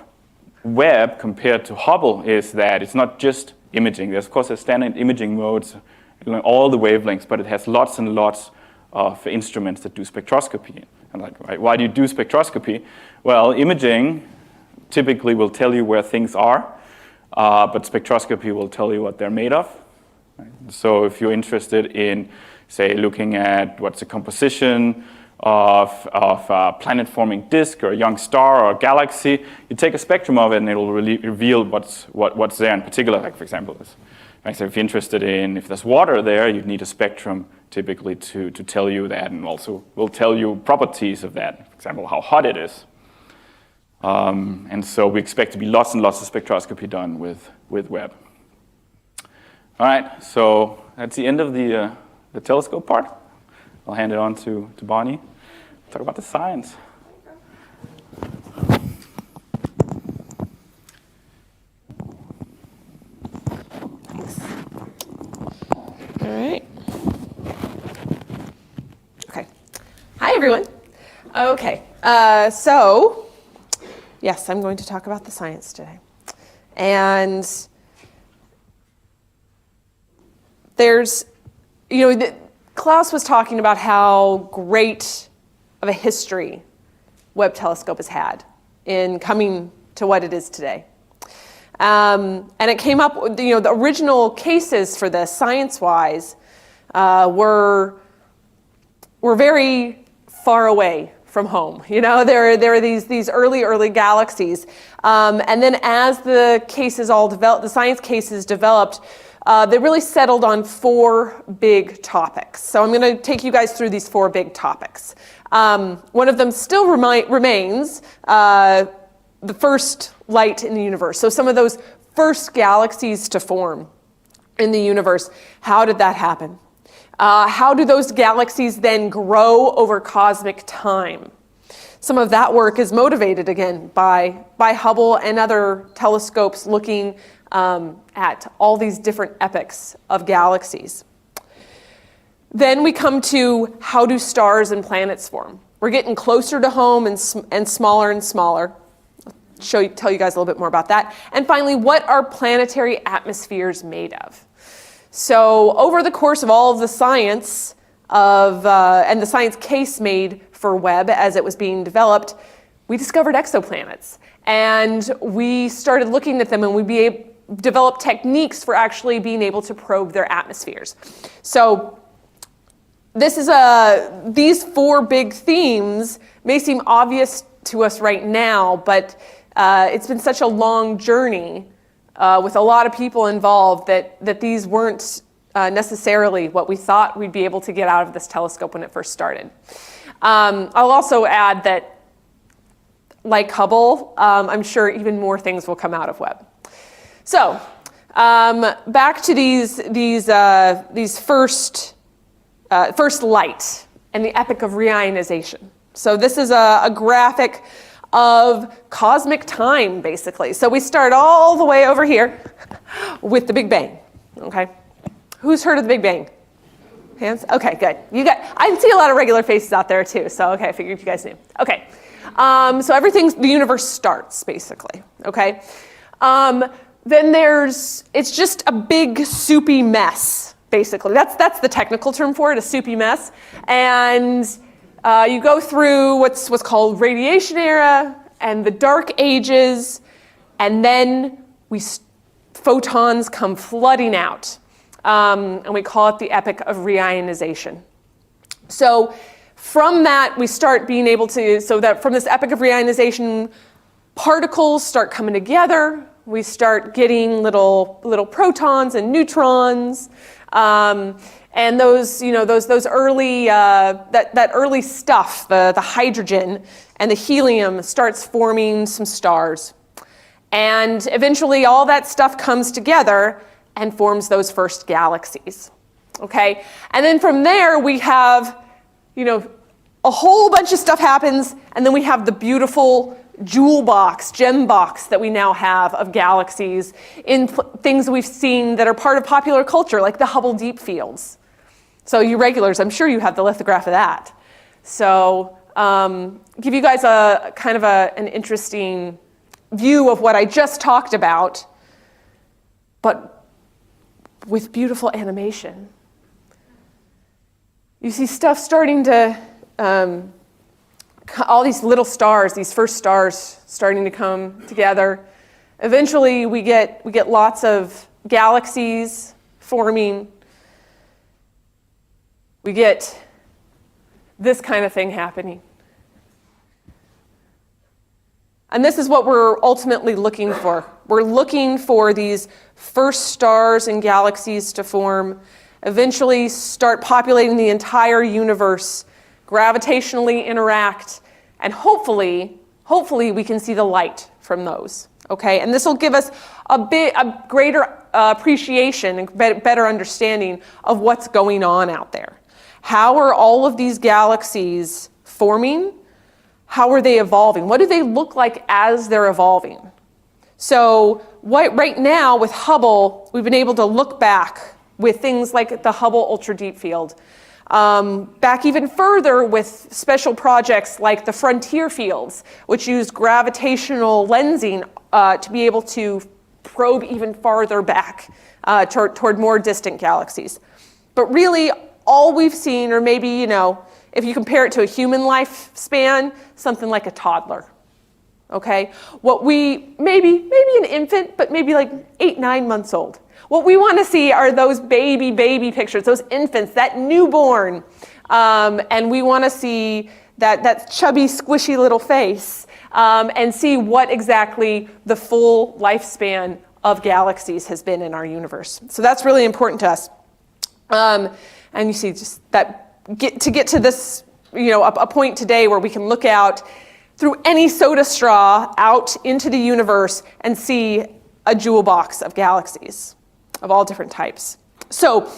Webb compared to Hubble is that it's not just imaging. There's, of course, standard imaging modes along all the wavelengths, but it has lots and lots of instruments that do spectroscopy. And why do you do spectroscopy? Well, imaging typically will tell you where things are, but spectroscopy will tell you what they're made of. Right? So if you're interested in, say, looking at what's the composition of a planet-forming disk or a young star or a galaxy, you take a spectrum of it and it'll really reveal what's there in particular. Like, for example, so if you're interested in if there's water there, you'd need a spectrum typically to tell you that, and also will tell you properties of that. For example, how hot it is. And so we expect to be lots and lots of spectroscopy done with Webb. All right, so that's the end of the telescope part. I'll hand it on to Bonnie. Talk about the science. All right. Okay. Hi, everyone. Okay. So, yes, I'm going to talk about the science today. And there's, Klaus was talking about how great of a history Webb Telescope has had in coming to what it is today. And it came up, the original cases for this, science-wise, were very far away from home. There are these early galaxies. And then as the cases all developed, the science cases developed, they really settled on 4 big topics. So I'm going to take you guys through these 4 big topics. One of them still remains the first light in the universe. So some of those first galaxies to form in the universe, how did that happen? How do those galaxies then grow over cosmic time? Some of that work is motivated, again, by Hubble and other telescopes looking at all these different epochs of galaxies. Then we come to how do stars and planets form? We're getting closer to home and smaller and smaller. I'll tell you guys a little bit more about that. And finally, what are planetary atmospheres made of? So over the course of all of the science and the science case made for Webb as it was being developed, we discovered exoplanets. And we started looking at them, and we developed techniques for actually being able to probe their atmospheres. So these 4 big themes may seem obvious to us right now, but it's been such a long journey with a lot of people involved that these weren't necessarily what we thought we'd be able to get out of this telescope when it first started. I'll also add that, like Hubble, I'm sure even more things will come out of Webb. So back to these first light and the epoch of reionization. So this is a graphic of cosmic time, basically. So we start all the way over here with the Big Bang. Okay, who's heard of the Big Bang? Hands? Okay, good. I see a lot of regular faces out there too. So okay, I figured you guys knew. Okay, so the universe starts basically. Okay, then it's just a big soupy mess. Basically, that's the technical term for it, a soupy mess. And you go through what's called radiation era and the dark ages, and then photons come flooding out. And we call it the epoch of reionization. So from that, we start being able to, so that from this epoch of reionization, particles start coming together. We start getting little protons and neutrons. And those early, that early stuff, the hydrogen and the helium starts forming some stars. And eventually all that stuff comes together and forms those first galaxies. Okay? And then from there we have, a whole bunch of stuff happens, and then we have the beautiful gem box that we now have of galaxies in things we've seen that are part of popular culture, like the Hubble Deep Fields. So you regulars, I'm sure you have the lithograph of that. So give you guys a kind of an interesting view of what I just talked about, but with beautiful animation. You see stuff starting to, all these little stars, these first stars starting to come together. Eventually we get lots of galaxies forming. We get this kind of thing happening. And this is what we're ultimately looking for. We're looking for these first stars and galaxies to form, eventually start populating the entire universe, gravitationally interact, and hopefully we can see the light from those. Okay, and this will give us a greater appreciation and better understanding of what's going on out there. How are all of these galaxies forming? How are they evolving? What do they look like as they're evolving? So right now with Hubble, we've been able to look back with things like the Hubble Ultra Deep Field. Back even further with special projects like the Frontier Fields, which use gravitational lensing to be able to probe even farther back toward more distant galaxies. But really, all we've seen, or maybe, if you compare it to a human lifespan, something like a toddler. Okay? Maybe an infant, but maybe like 8, 9 months old. What we want to see are those baby pictures, those infants, that newborn. And we want to see that chubby, squishy little face and see what exactly the full lifespan of galaxies has been in our universe. So that's really important to us. And you see just that to get to this, a point today where we can look out through any soda straw out into the universe and see a jewel box of galaxies of all different types. So,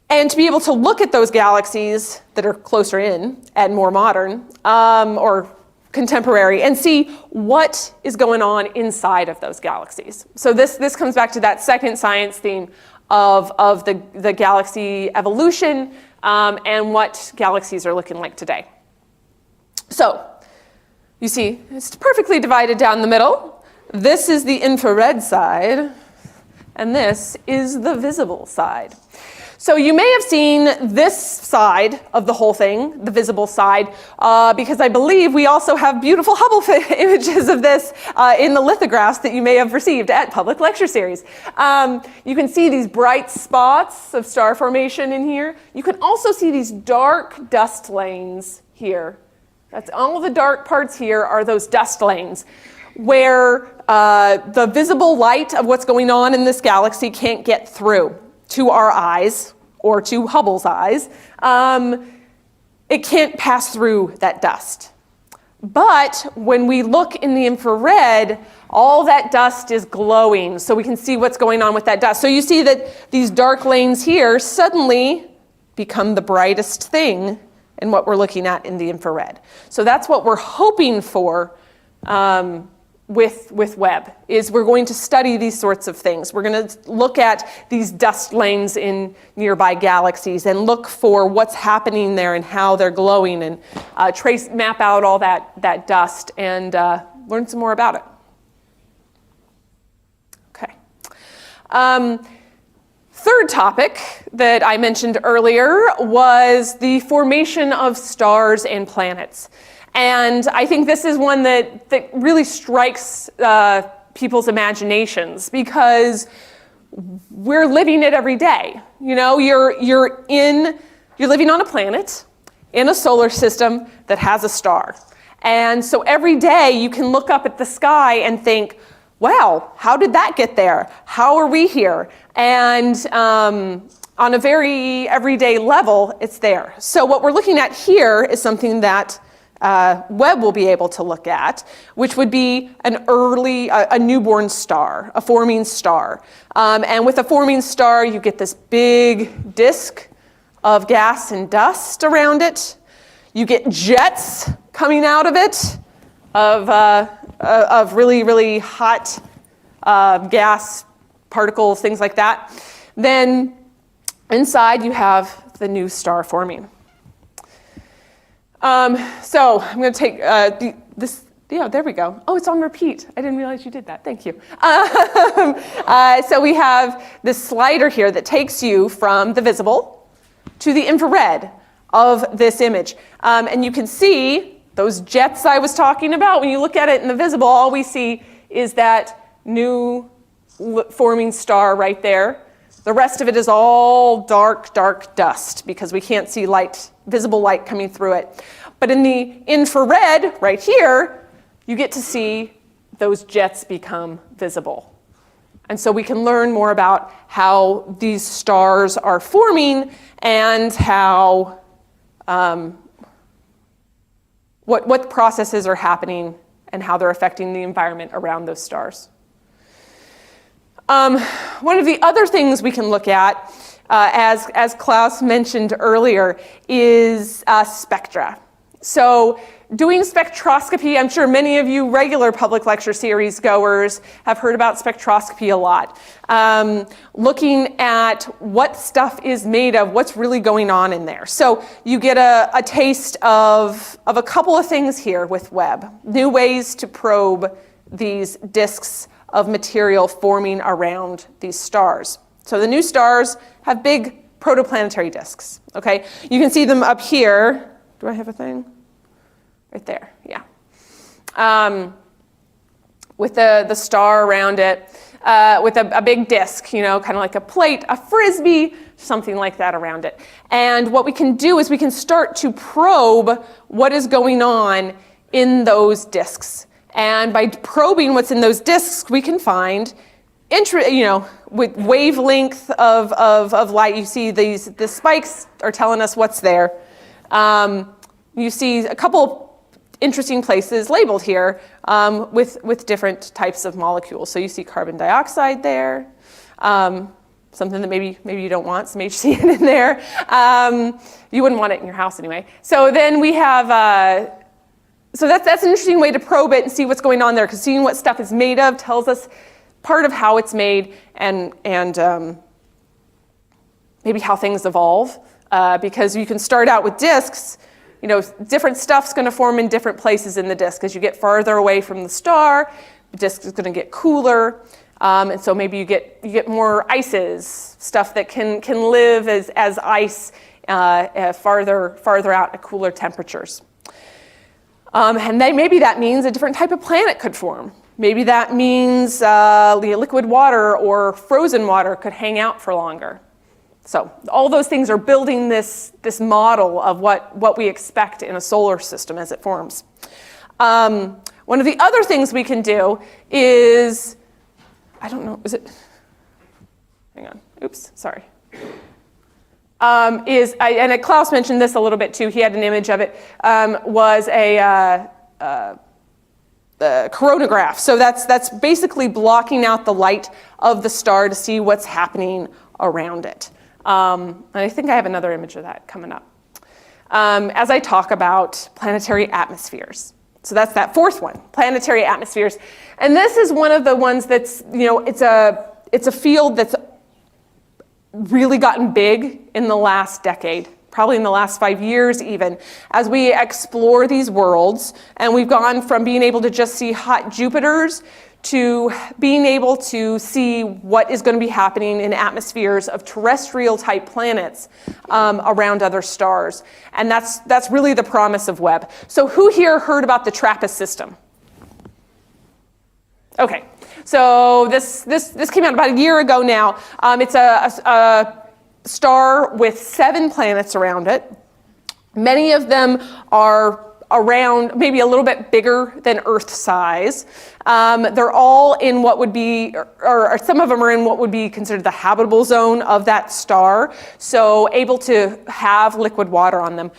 and to be able to look at those galaxies that are closer in and more modern or contemporary and see what is going on inside of those galaxies. So this comes back to that second science theme of the galaxy evolution and what galaxies are looking like today. So you see, it's perfectly divided down the middle. This is the infrared side, and this is the visible side. So you may have seen this side of the whole thing, the visible side, because I believe we also have beautiful Hubble images of this in the lithographs that you may have received at Public Lecture Series. You can see these bright spots of star formation in here. You can also see these dark dust lanes here. That's all the dark parts here are those dust lanes where the visible light of what's going on in this galaxy can't get through to our eyes or to Hubble's eyes. It can't pass through that dust. But when we look in the infrared, all that dust is glowing, so we can see what's going on with that dust. So you see that these dark lanes here suddenly become the brightest thing in what we're looking at in the infrared. So that's what we're hoping for with Webb, is we're going to study these sorts of things. We're going to look at these dust lanes in nearby galaxies and look for what's happening there and how they're glowing and map out all that dust and learn some more about it. Okay. Third topic that I mentioned earlier was the formation of stars and planets. And I think this is one that really strikes people's imaginations because we're living it every day. You're living on a planet in a solar system that has a star. And so every day you can look up at the sky and think, wow, how did that get there? How are we here? And on a very everyday level, it's there. So what we're looking at here is something that Webb will be able to look at, which would be a newborn star, a forming star. And with a forming star, you get this big disk of gas and dust around it. You get jets coming out of it, of really, really hot gas particles, things like that. Then inside you have the new star forming. So I'm going to take this. Yeah, there we go. Oh, it's on repeat. I didn't realize you did that. Thank you. So we have this slider here that takes you from the visible to the infrared of this image. And you can see those jets I was talking about. When you look at it in the visible, all we see is that new forming star right there. The rest of it is all dark, dark dust because we can't see visible light coming through it. But in the infrared, right here, you get to see those jets become visible. And so we can learn more about how these stars are forming and how what processes are happening and how they're affecting the environment around those stars. One of the other things we can look at, as Klaus mentioned earlier, is spectra. So doing spectroscopy, I'm sure many of you regular public lecture series goers have heard about spectroscopy a lot. Looking at what stuff is made of, what's really going on in there. So you get a taste of a couple of things here with Webb. New ways to probe these disks of material forming around these stars. So the new stars have big protoplanetary disks, okay? You can see them up here. Do I have a thing? Right there, yeah. With the star around it, with a big disk, kind of like a plate, a frisbee, something like that around it. And what we can do is we can start to probe what is going on in those disks. And by probing what's in those disks, we can find, with wavelength of light, you see the spikes are telling us what's there. You see a couple interesting places labeled here with different types of molecules. So you see carbon dioxide there, something that maybe you don't want, some HCN in there. You wouldn't want it in your house anyway. So then we have, so that's an interesting way to probe it and see what's going on there, because seeing what stuff is made of tells us part of how it's made and maybe how things evolve, because you can start out with disks. Different stuff's going to form in different places in the disk. As you get farther away from the star, the disk is going to get cooler, and so maybe you get more ices, stuff that can live as ice farther out at cooler temperatures. And then maybe that means a different type of planet could form. Maybe that means liquid water or frozen water could hang out for longer. So all those things are building this model of what we expect in a solar system as it forms. One of the other things we can do is, I don't know, hang on, oops, sorry. And Klaus mentioned this a little bit too, he had an image of it, was a coronagraph. So that's basically blocking out the light of the star to see what's happening around it. And I think I have another image of that coming up. As I talk about planetary atmospheres. So that's that fourth one, planetary atmospheres. And this is one of the ones that's, it's a field that's really gotten big in the last decade, probably in the last 5 years even, as we explore these worlds. And we've gone from being able to just see hot Jupiters to being able to see what is going to be happening in atmospheres of terrestrial type planets around other stars. And that's really the promise of Webb. So who here heard about the TRAPPIST system? Okay, so this came out about a year ago now. It's a star with 7 planets around it. Many of them are around maybe a little bit bigger than Earth size. They're all in what would be, or some of them are in what would be considered the habitable zone of that star, so able to have liquid water on them.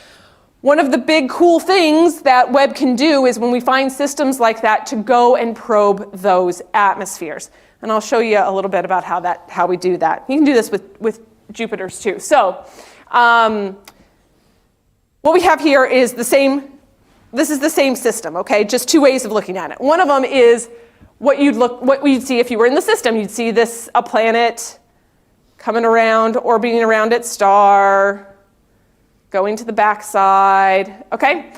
One of the big cool things that Webb can do is when we find systems like that to go and probe those atmospheres. And I'll show you a little bit about how we do that. You can do this with Jupiters too. So what we have here is this is the same system, okay? Just 2 ways of looking at it. One of them is what you'd see if you were in the system. You'd see a planet coming around, orbiting around its star, going to the backside, okay?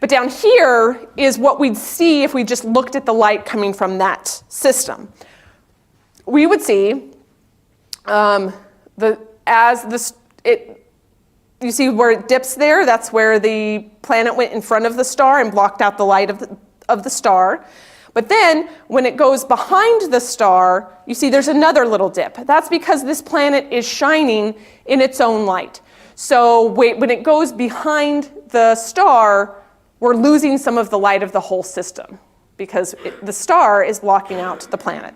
But down here is what we'd see if we just looked at the light coming from that system. We would see you see where it dips there? That's where the planet went in front of the star and blocked out the light of the star. But then when it goes behind the star, you see there's another little dip. That's because this planet is shining in its own light. So when it goes behind the star, we're losing some of the light of the whole system because the star is blocking out the planet.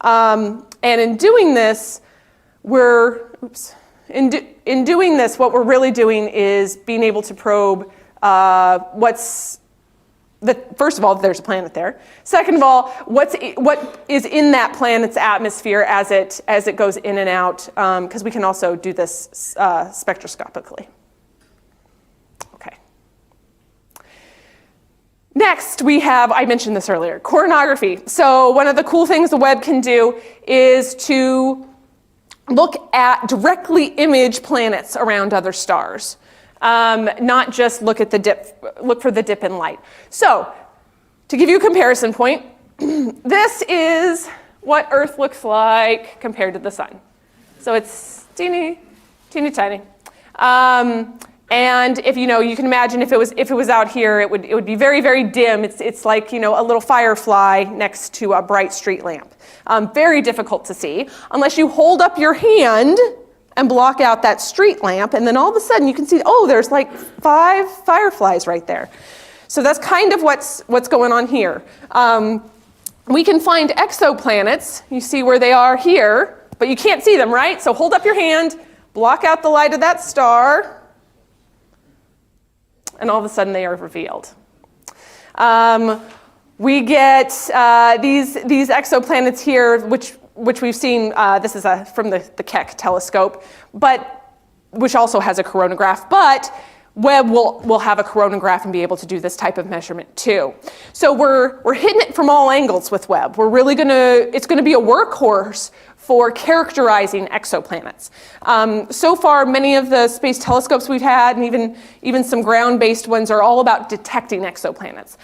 And in doing this, in doing this, what we're really doing is being able to probe what's first of all, there's a planet there. Second of all, what is in that planet's atmosphere as it goes in and out, because we can also do this spectroscopically. Okay. Next, we have, I mentioned this earlier, coronagraphy. So one of the cool things the Webb can do is to directly image planets around other stars. Not just look for the dip in light. So, to give you a comparison point, this is what Earth looks like compared to the sun. So it's teeny, teeny tiny. And if you can imagine if it was out here, it would be very, very dim. It's like a little firefly next to a bright street lamp. Very difficult to see unless you hold up your hand and block out that street lamp, and then all of a sudden you can see, oh, there's like 5 fireflies right there. So that's kind of what's going on here. We can find exoplanets. You see where they are here, but you can't see them, right? So hold up your hand, block out the light of that star, and all of a sudden they are revealed. We get these exoplanets here, which we've seen, this is from the Keck telescope, which also has a coronagraph, but Webb will have a coronagraph and be able to do this type of measurement too. So we're hitting it from all angles with Webb. It's gonna be a workhorse for characterizing exoplanets. So far, many of the space telescopes we've had, and even some ground-based ones, are all about detecting exoplanets.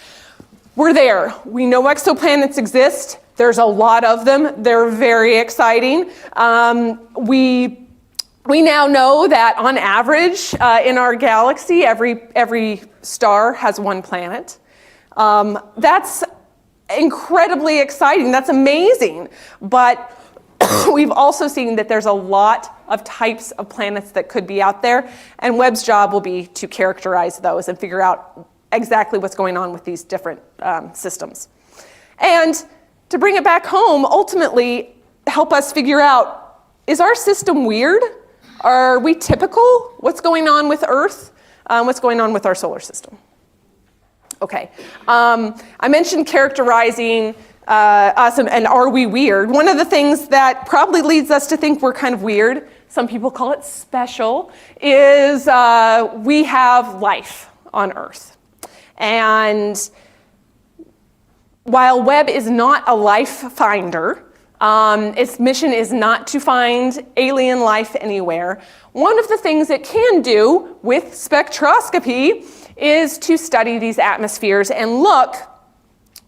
We're there. We know exoplanets exist. There's a lot of them. They're very exciting. We now know that on average in our galaxy, every star has 1 planet. That's incredibly exciting. That's amazing. But we've also seen that there's a lot of types of planets that could be out there, and Webb's job will be to characterize those and figure out exactly what's going on with these different systems. And to bring it back home, ultimately help us figure out, is our system weird? Are we typical? What's going on with Earth? What's going on with our solar system? Okay, I mentioned characterizing us and are we weird? One of the things that probably leads us to think we're kind of weird, some people call it special, is we have life on Earth. And while Webb is not a life finder, its mission is not to find alien life anywhere. One of the things it can do with spectroscopy is to study these atmospheres and look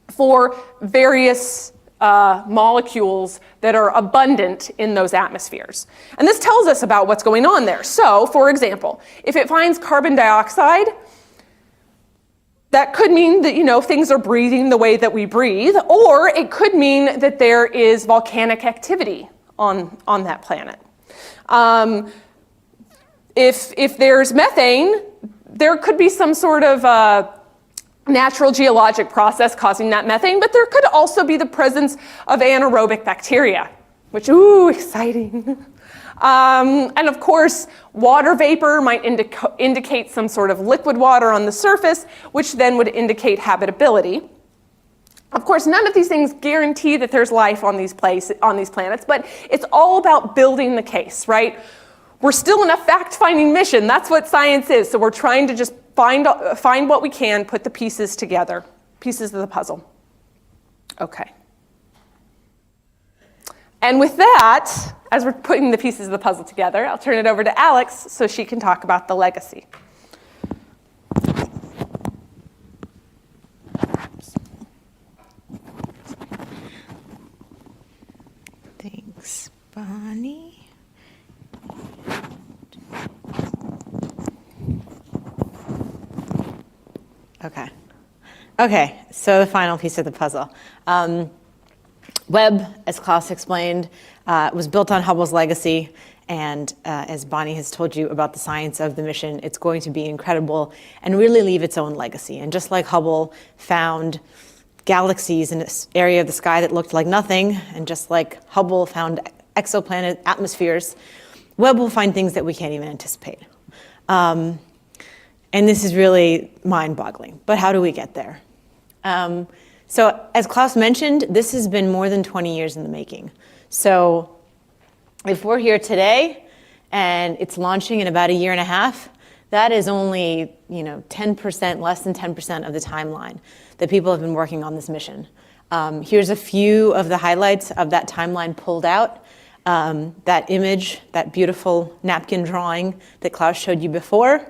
for various molecules that are abundant in those atmospheres. And this tells us about what's going on there. So, for example, if it finds carbon dioxide, that could mean that, things are breathing the way that we breathe, or it could mean that there is volcanic activity on that planet. If there's methane, there could be some sort of natural geologic process causing that methane, but there could also be the presence of anaerobic bacteria, which, ooh, exciting. And of course, water vapor might indicate some sort of liquid water on the surface, which then would indicate habitability. Of course, none of these things guarantee that there's life on these planets, but it's all about building the case, right? We're still in a fact-finding mission. That's what science is. So we're trying to just find what we can, put the pieces together, pieces of the puzzle. Okay. And with that, as we're putting the pieces of the puzzle together, I'll turn it over to Alex so she can talk about the legacy. Thanks, Bonnie. Okay, so the final piece of the puzzle. Webb, as Klaus explained, was built on Hubble's legacy, and as Bonnie has told you about the science of the mission, it's going to be incredible and really leave its own legacy. And just like Hubble found galaxies in this area of the sky that looked like nothing, and just like Hubble found exoplanet atmospheres, Webb will find things that we can't even anticipate. And this is really mind-boggling. But how do we get there? So as Klaus mentioned, this has been more than 20 years in the making. So if we're here today and it's launching in about a year and a half, that is only 10%, less than 10% of the timeline that people have been working on this mission. Here's a few of the highlights of that timeline pulled out. That image, that beautiful napkin drawing that Klaus showed you before,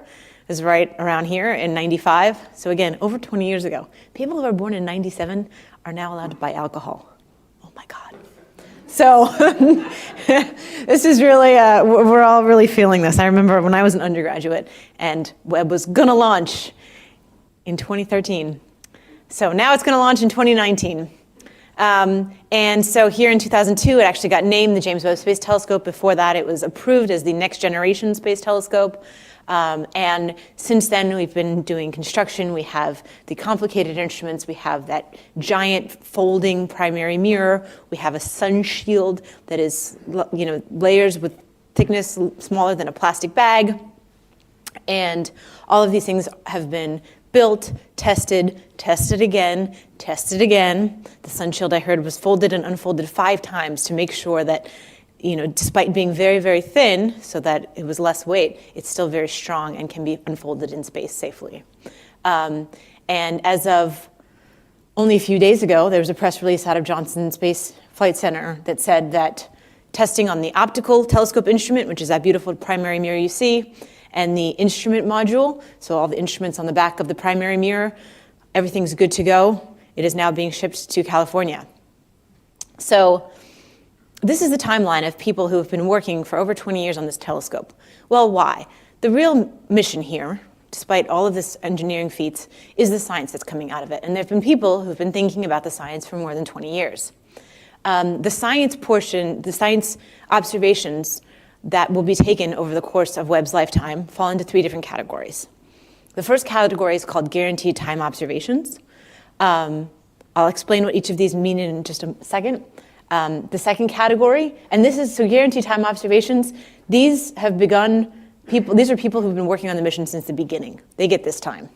is right around here in 95. So again, over 20 years ago. People who were born in 97 are now allowed to buy alcohol. Oh my God. So this is really, we're all really feeling this. I remember when I was an undergraduate and Webb was gonna launch in 2013. So now it's gonna launch in 2019. And so here in 2002, it actually got named the James Webb Space Telescope. Before that, it was approved as the next generation space telescope. And since then, we've been doing construction. We have the complicated instruments. We have that giant folding primary mirror. We have a sun shield that is, layers with thickness smaller than a plastic bag. And all of these things have been built, tested again. The sun shield, I heard, was folded and unfolded 5 times to make sure that, despite being very, very thin, so that it was less weight, it's still very strong and can be unfolded in space safely. And as of only a few days ago, there was a press release out of Johnson Space Flight Center that said that testing on the optical telescope instrument, which is that beautiful primary mirror you see, and the instrument module, so all the instruments on the back of the primary mirror, everything's good to go. It is now being shipped to California. So this is the timeline of people who have been working for over 20 years on this telescope. Well, why? The real mission here, despite all of this engineering feats, is the science that's coming out of it. And there have been people who've been thinking about the science for more than 20 years. The science portion, the science observations that will be taken over the course of Webb's lifetime fall into 3 different categories. The first category is called guaranteed time observations. I'll explain what each of these mean in just a second. The second category, and this is, so guaranteed time observations, these are people who've been working on the mission since the beginning. They get this time.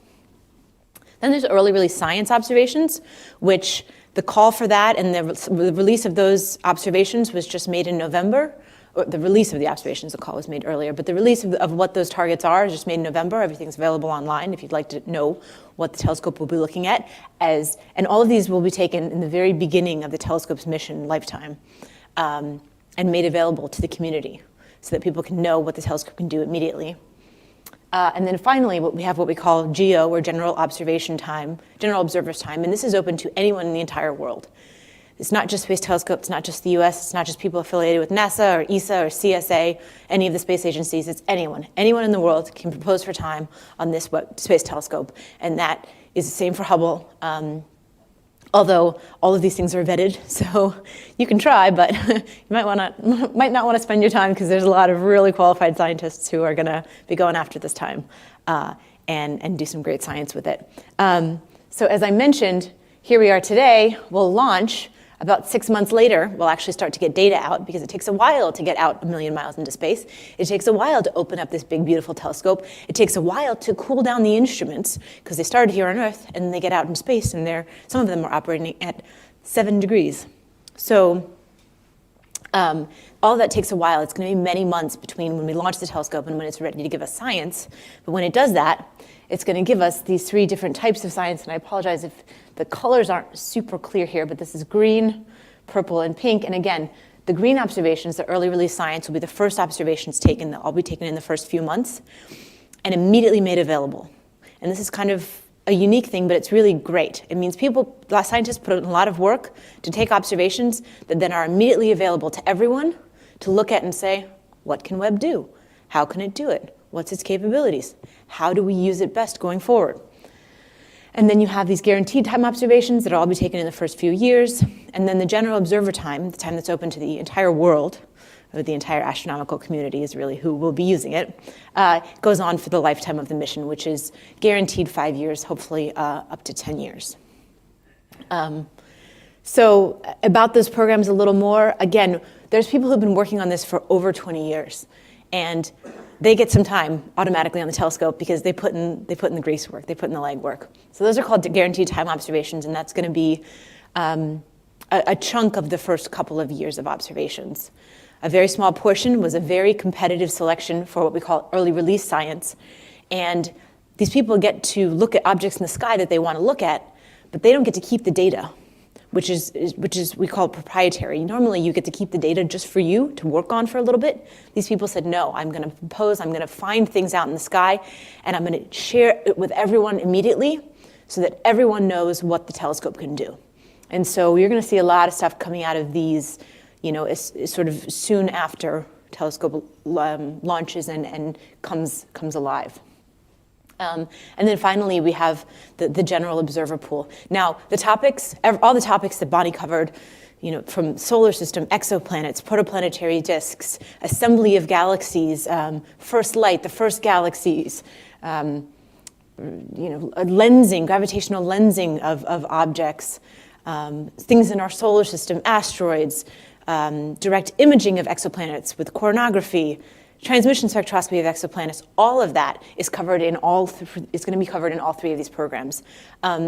Then there's early release science observations, which the call for that and the release of those observations was just made in November. The release of the observations, the call was made earlier, but the release of what those targets are is just made in November. Everything's available online if you'd like to know what the telescope will be looking at. And all of these will be taken in the very beginning of the telescope's mission lifetime and made available to the community so that people can know what the telescope can do immediately. And then finally, we have what we call GEO, or General Observation Time, General Observer's Time, and this is open to anyone in the entire world. It's not just Space Telescope, it's not just the US, it's not just people affiliated with NASA or ESA or CSA, any of the space agencies, it's anyone. Anyone in the world can propose for time on this Space Telescope, and that is the same for Hubble, although all of these things are vetted, so you can try, but you might not want to spend your time because there's a lot of really qualified scientists who are gonna be going after this time and do some great science with it. So as I mentioned, here we are today, we'll launch. About 6 months later, we'll actually start to get data out because it takes a while to get out 1 million miles into space. It takes a while to open up this big, beautiful telescope. It takes a while to cool down the instruments because they started here on Earth and they get out in space and some of them are operating at 7 degrees. So all of that takes a while. It's going to be many months between when we launch the telescope and when it's ready to give us science. But when it does that, it's going to give us these 3 different types of science. And I apologize if the colors aren't super clear here, but this is green, purple, and pink. And again, the green observations, the early release science, will be the first observations taken. They'll all be taken in the first few months and immediately made available. And this is kind of a unique thing, but it's really great. It means scientists put in a lot of work to take observations that then are immediately available to everyone to look at and say, what can Webb do? How can it do it? What's its capabilities? How do we use it best going forward? And then you have these guaranteed time observations that will all be taken in the first few years. And then the general observer time, the time that's open to the entire world, or the entire astronomical community is really who will be using it, goes on for the lifetime of the mission, which is guaranteed 5 years, hopefully up to 10 years. So about those programs a little more, again, there's people who've been working on this for over 20 years. And they get some time automatically on the telescope because they put in the grease work, they put in the legwork. So those are called guaranteed time observations, and that's going to be a chunk of the first couple of years of observations. A very small portion was a very competitive selection for what we call early release science. And these people get to look at objects in the sky that they want to look at, but they don't get to keep the data, which is we call it proprietary. Normally you get to keep the data just for you to work on for a little bit. These people said, no, I'm going to propose, I'm going to find things out in the sky, and I'm going to share it with everyone immediately so that everyone knows what the telescope can do. And so you're going to see a lot of stuff coming out of these, sort of soon after telescope launches and comes alive. And then finally, we have the general observer pool. Now, all the topics that Bonnie covered, from solar system, exoplanets, protoplanetary disks, assembly of galaxies, first light, the first galaxies, lensing, gravitational lensing of objects, things in our solar system, asteroids, direct imaging of exoplanets with coronography, transmission spectroscopy of exoplanets, all of that is covered in is going to be covered in all three of these programs.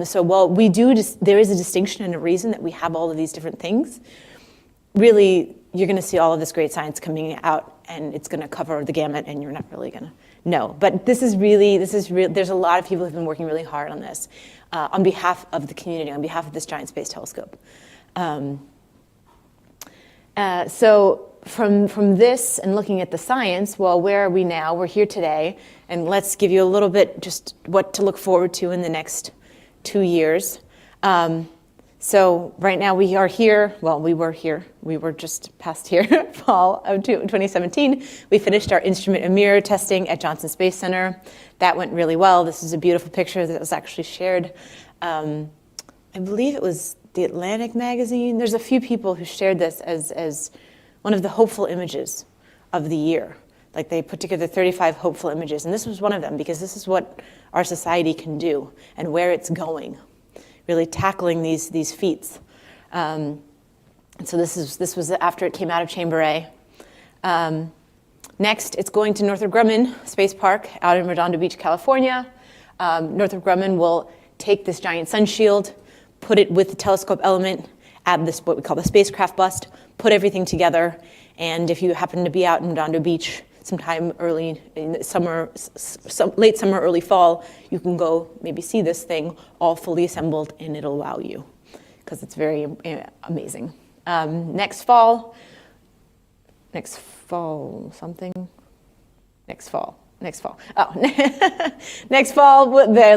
So while there is a distinction and a reason that we have all of these different things, really, you're going to see all of this great science coming out, and it's going to cover the gamut, and you're not really going to know. But this is real. There's a lot of people who've been working really hard on this on behalf of the community, on behalf of this giant space telescope. So from this and looking at the science, well, where are we now? We're here today, and let's give you a little bit just what to look forward to in the next 2 years. So right now we are here, well, we were just past here, fall of 2017. We finished our instrument and mirror testing at Johnson Space Center. That went really well. This is a beautiful picture that was actually shared. I believe it was The Atlantic magazine. There's a few people who shared this as one of the hopeful images of the year. Like they put together 35 hopeful images, and this was one of them because this is what our society can do and where it's going, really tackling these feats. And so this was after it came out of Chamber A. Next, it's going to Northrop Grumman Space Park out in Redondo Beach, California. Northrop Grumman will take this giant sun shield, put it with the telescope element, add this what we call the spacecraft bust, put everything together, and if you happen to be out in Redondo Beach sometime early in the summer, late summer, early fall, you can go maybe see this thing all fully assembled, and it'll wow you because it's very amazing. Next fall, they'll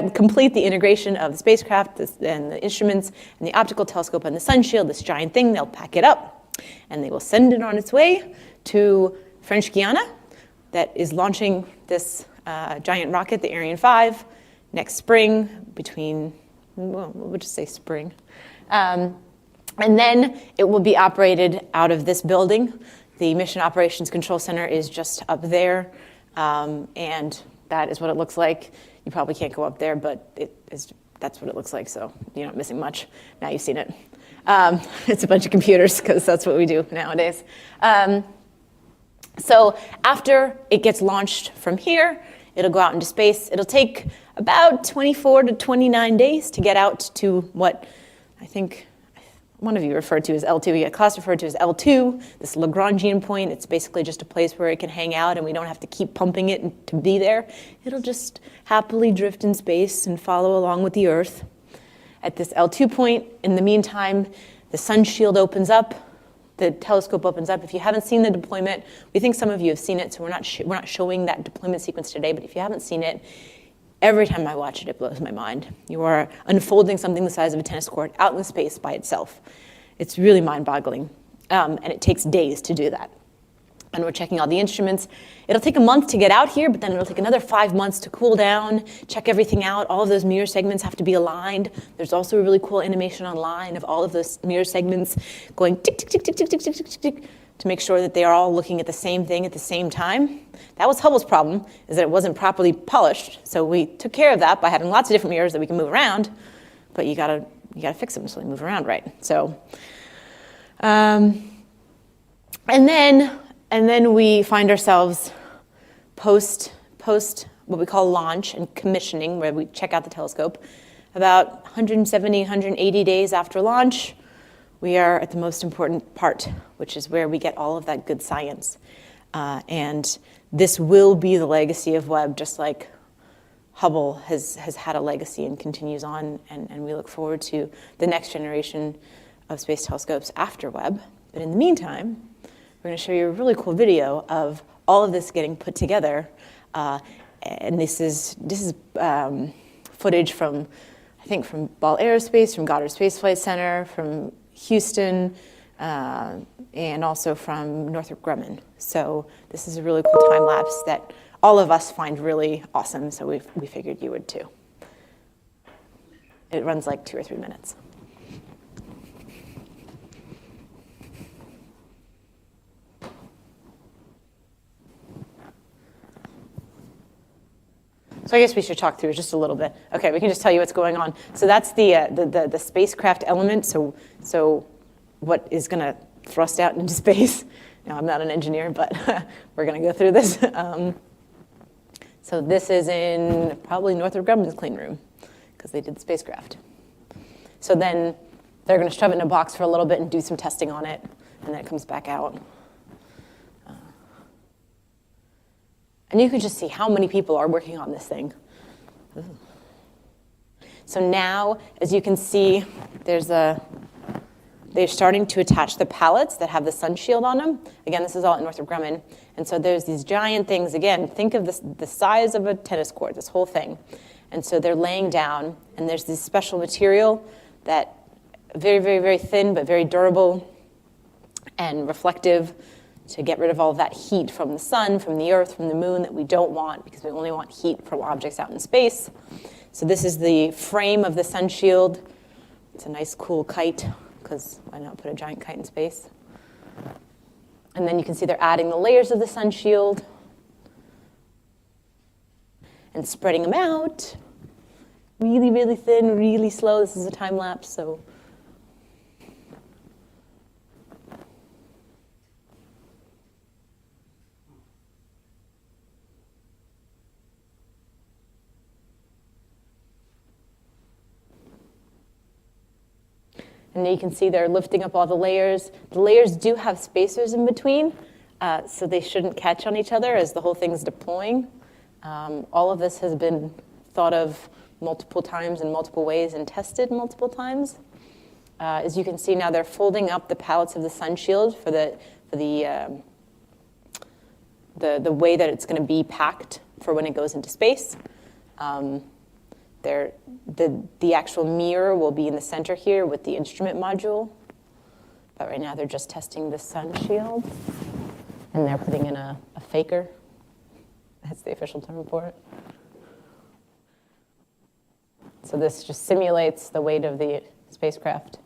complete the integration of the spacecraft and the instruments and the optical telescope and the sun shield, this giant thing. They'll pack it up and they will send it on its way to French Guiana that is launching this giant rocket, the Ariane 5, next spring we'll just say spring. And then it will be operated out of this building. The Mission Operations Control Center is just up there. And that is what it looks like. You probably can't go up there, but that's what it looks like, so you're not missing much. Now you've seen it. It's a bunch of computers, because that's what we do nowadays. So after it gets launched from here, it'll go out into space. It'll take about 24 to 29 days to get out to what I think one of you referred to as L2, Klaus referred to as L2, this Lagrangian point. It's basically just a place where it can hang out and we don't have to keep pumping it to be there. It'll just happily drift in space and follow along with the Earth. At this L2 point, in the meantime, the sun shield opens up, the telescope opens up. If you haven't seen the deployment, we think some of you have seen it, so we're not showing that deployment sequence today, but if you haven't seen it, every time I watch it, it blows my mind. You are unfolding something the size of a tennis court out in space by itself. It's really mind-boggling, and it takes days to do that. And we're checking all the instruments. It'll take a month to get out here, but then it'll take another 5 months to cool down, check everything out. All of those mirror segments have to be aligned. There's also a really cool animation online of all of those mirror segments going tick, tick, tick, tick, tick, tick, tick, tick, tick, to make sure that they are all looking at the same thing at the same time. That was Hubble's problem, is that it wasn't properly polished. So we took care of that by having lots of different mirrors that we can move around, but you gotta fix them so they move around right. So, and then we find ourselves post what we call launch and commissioning, where we check out the telescope, about 170, 180 days after launch, we are at the most important part, which is where we get all of that good science. And this will be the legacy of Webb, just like Hubble has had a legacy and continues on, and we look forward to the next generation of space telescopes after Webb. But in the meantime, we're going to show you a really cool video of all of this getting put together. And this is footage from, I think, from Ball Aerospace, from Goddard Space Flight Center, from Houston, and also from Northrop Grumman. So this is a really cool time lapse that all of us find really awesome, so we figured you would too. It runs like 2 or 3 minutes. So I guess we should talk through it just a little bit. Okay, we can just tell you what's going on. So that's the spacecraft element. So what is going to thrust out into space? Now, I'm not an engineer, but we're going to go through this. So this is in probably Northrop Grumman's clean room, because they did the spacecraft. So then they're going to shove it in a box for a little bit and do some testing on it, and then it comes back out. And you can just see how many people are working on this thing. Ooh. So now, as you can see, they're starting to attach the pallets that have the sun shield on them. Again, this is all at Northrop Grumman. And so there's these giant things. Again, think of the size of a tennis court, this whole thing. And so they're laying down, and there's this special material that very, very, very thin, but very durable and reflective, to get rid of all of that heat from the sun, from the earth, from the moon that we don't want, because we only want heat from objects out in space. So this is the frame of the sun shield. It's a nice, cool kite, because why not put a giant kite in space? And then you can see they're adding the layers of the sun shield and spreading them out. Really, really thin, really slow. This is a time lapse, so. And then you can see they're lifting up all the layers. The layers do have spacers in between, so they shouldn't catch on each other as the whole thing's deploying. All of this has been thought of multiple times in multiple ways and tested multiple times. As you can see now, they're folding up the pallets of the sun shield for the way that it's going to be packed for when it goes into space. The actual mirror will be in the center here with the instrument module. But right now they're just testing the sun shield. And they're putting in a faker. That's the official term for it. So this just simulates the weight of the spacecraft.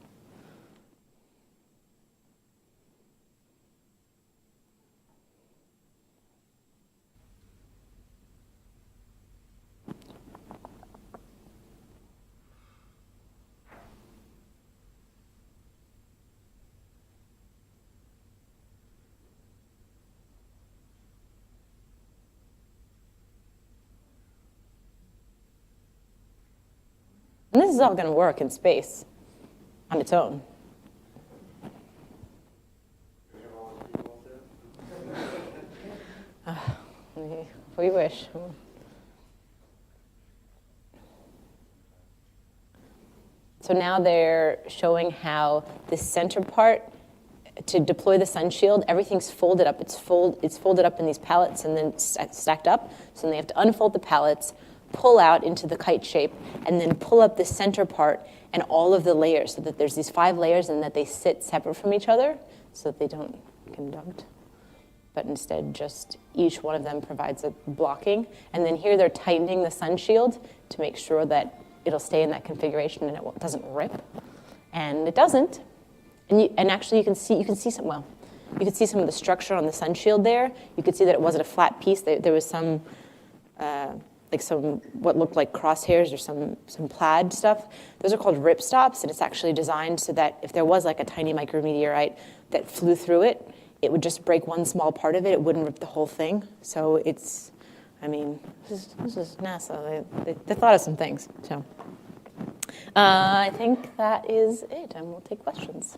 And this is all going to work in space on its own. We wish. So now they're showing how this center part, to deploy the sun shield, everything's folded up. It's folded up in these pallets and then stacked up. So then they have to unfold the pallets, pull out into the kite shape, and then pull up the center part and all of the layers, so that there's these 5 layers and that they sit separate from each other so that they don't conduct, but instead just each one of them provides a blocking. And then here they're tightening the sun shield to make sure that it'll stay in that configuration and it doesn't rip. And it doesn't. And actually you can see some of the structure on the sun shield there. You could see that it wasn't a flat piece. There was some what looked like crosshairs or some plaid stuff. Those are called rip stops, and it's actually designed so that if there was like a tiny micrometeorite that flew through it, it would just break one small part of it. It wouldn't rip the whole thing. So it's I mean, this is NASA. They thought of some things. So I think that is it, and we'll take questions.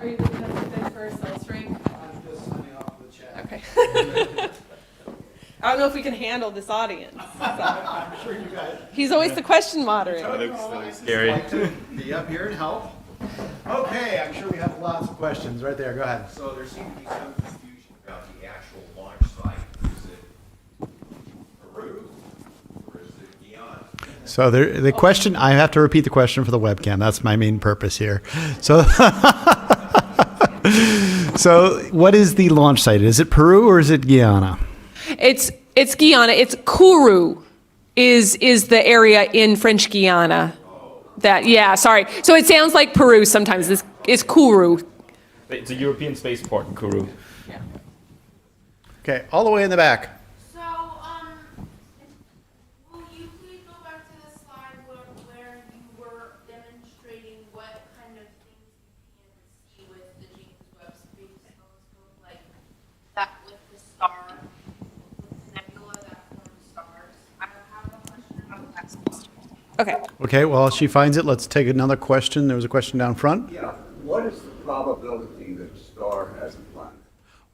Are you looking at something for a cell string? I'm just signing off the chat. Okay. I don't know if we can handle this audience. So. I'm sure you guys. He's always the question moderator. Looks scary. Like to be up here and help. Okay, I'm sure we have lots of questions. Right there, go ahead. So there seemed to be some confusion about the actual launch site. Is it Peru or is it Guyana? So the question, I have to repeat the question for the webcam. That's my main purpose here. So, so what is the launch site? Is it Peru or is it Guyana? It's Guyana. It's Kourou is the area in French Guiana. Sorry. So it sounds like Peru sometimes. This is Kourou. It's a European spaceport in Kourou. Okay, all the way in the back. So, will you please go back to the slide where you were demonstrating what kind of things you can see with the James Webb Space Telescope, like that with the star, with the nebula that forms stars? I have a question about that. Okay. Okay, well, she finds it. Let's take another question. There was a question down front. Yeah, what is the probability that a star has a planet?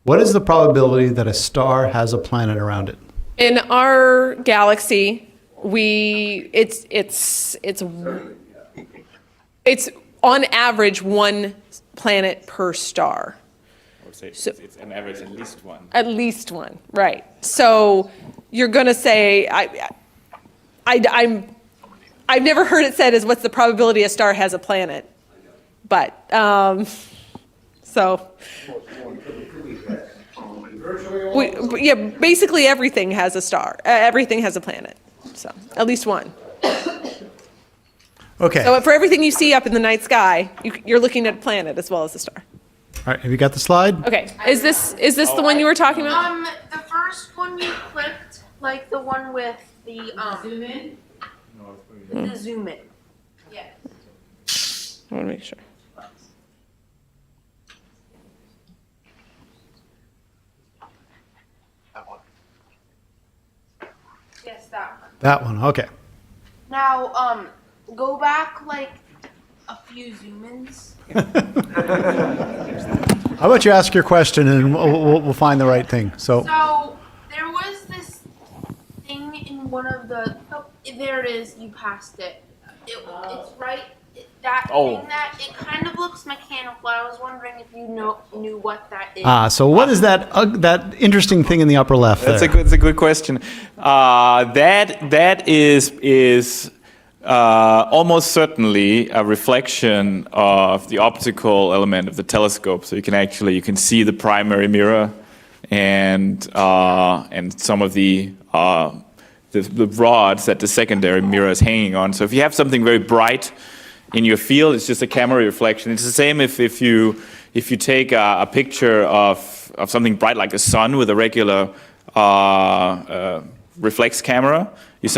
What is the probability that a star has a planet around it? In our galaxy, it's on average one planet per star. I would say So- it's an average at least one. At least one, right? So you're going to say I've never heard it said as what's the probability a star has a planet, but so. Basically everything has a star. Everything has a planet. So at least one. Okay. So for everything you see up in the night sky, you're looking at a planet as well as a star. All right, have you got the slide? Okay. Is this the one you were talking about? The first one you clicked, like the one with the Zoom in. the zoom in. Yeah. I want to make sure. Yes, that one. That one, okay. Now, go back like a few zoom-ins. How about you ask your question and we'll find the right thing. So, So there was this thing in one of the. Oh, there it is. You passed it. It's right. That thing that it kind of looks mechanical. I was wondering if you knew what that is. so what is that that interesting thing in the upper left there? That's a good question. That is almost certainly a reflection of the optical element of the telescope. So you can see the primary mirror and some of the rods that the secondary mirror is hanging on. So if you have something very bright in your field, it's just a camera reflection. It's the same if you take a picture of something bright like the sun with a regular reflex camera. You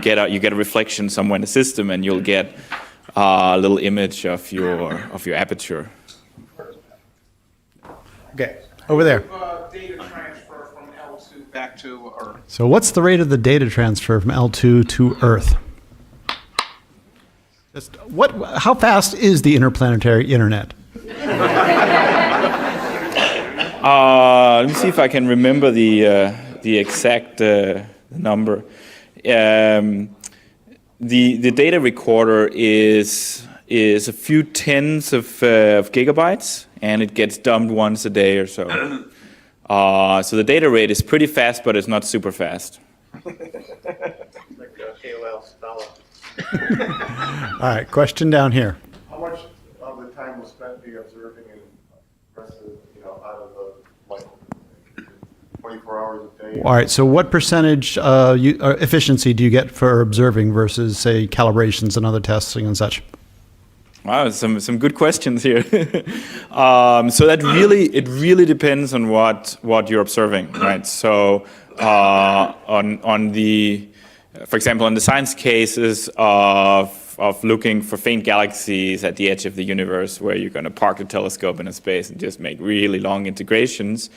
get a reflection somewhere in the system, and you'll get a little image of your aperture. Okay, over there. Data transfer from L2 back to Earth. So what's the rate of the data transfer from L2 to Earth? How fast is the interplanetary internet? Let me see if I can remember the exact number. The data recorder is a few tens of gigabytes, and it gets dumped once a day or so. So the data rate is pretty fast, but it's not super fast. All right, question down here. How much of the time was spent being observing and rested, out of the 24 hours a day? All right, so what percentage efficiency do you get for observing versus, say, calibrations and other testing and such? Wow, some good questions here. So that really depends on what you're observing, right? So on the for example, in the science cases of looking for faint galaxies at the edge of the universe, where you're going to park the telescope in a space and just make really long integrations,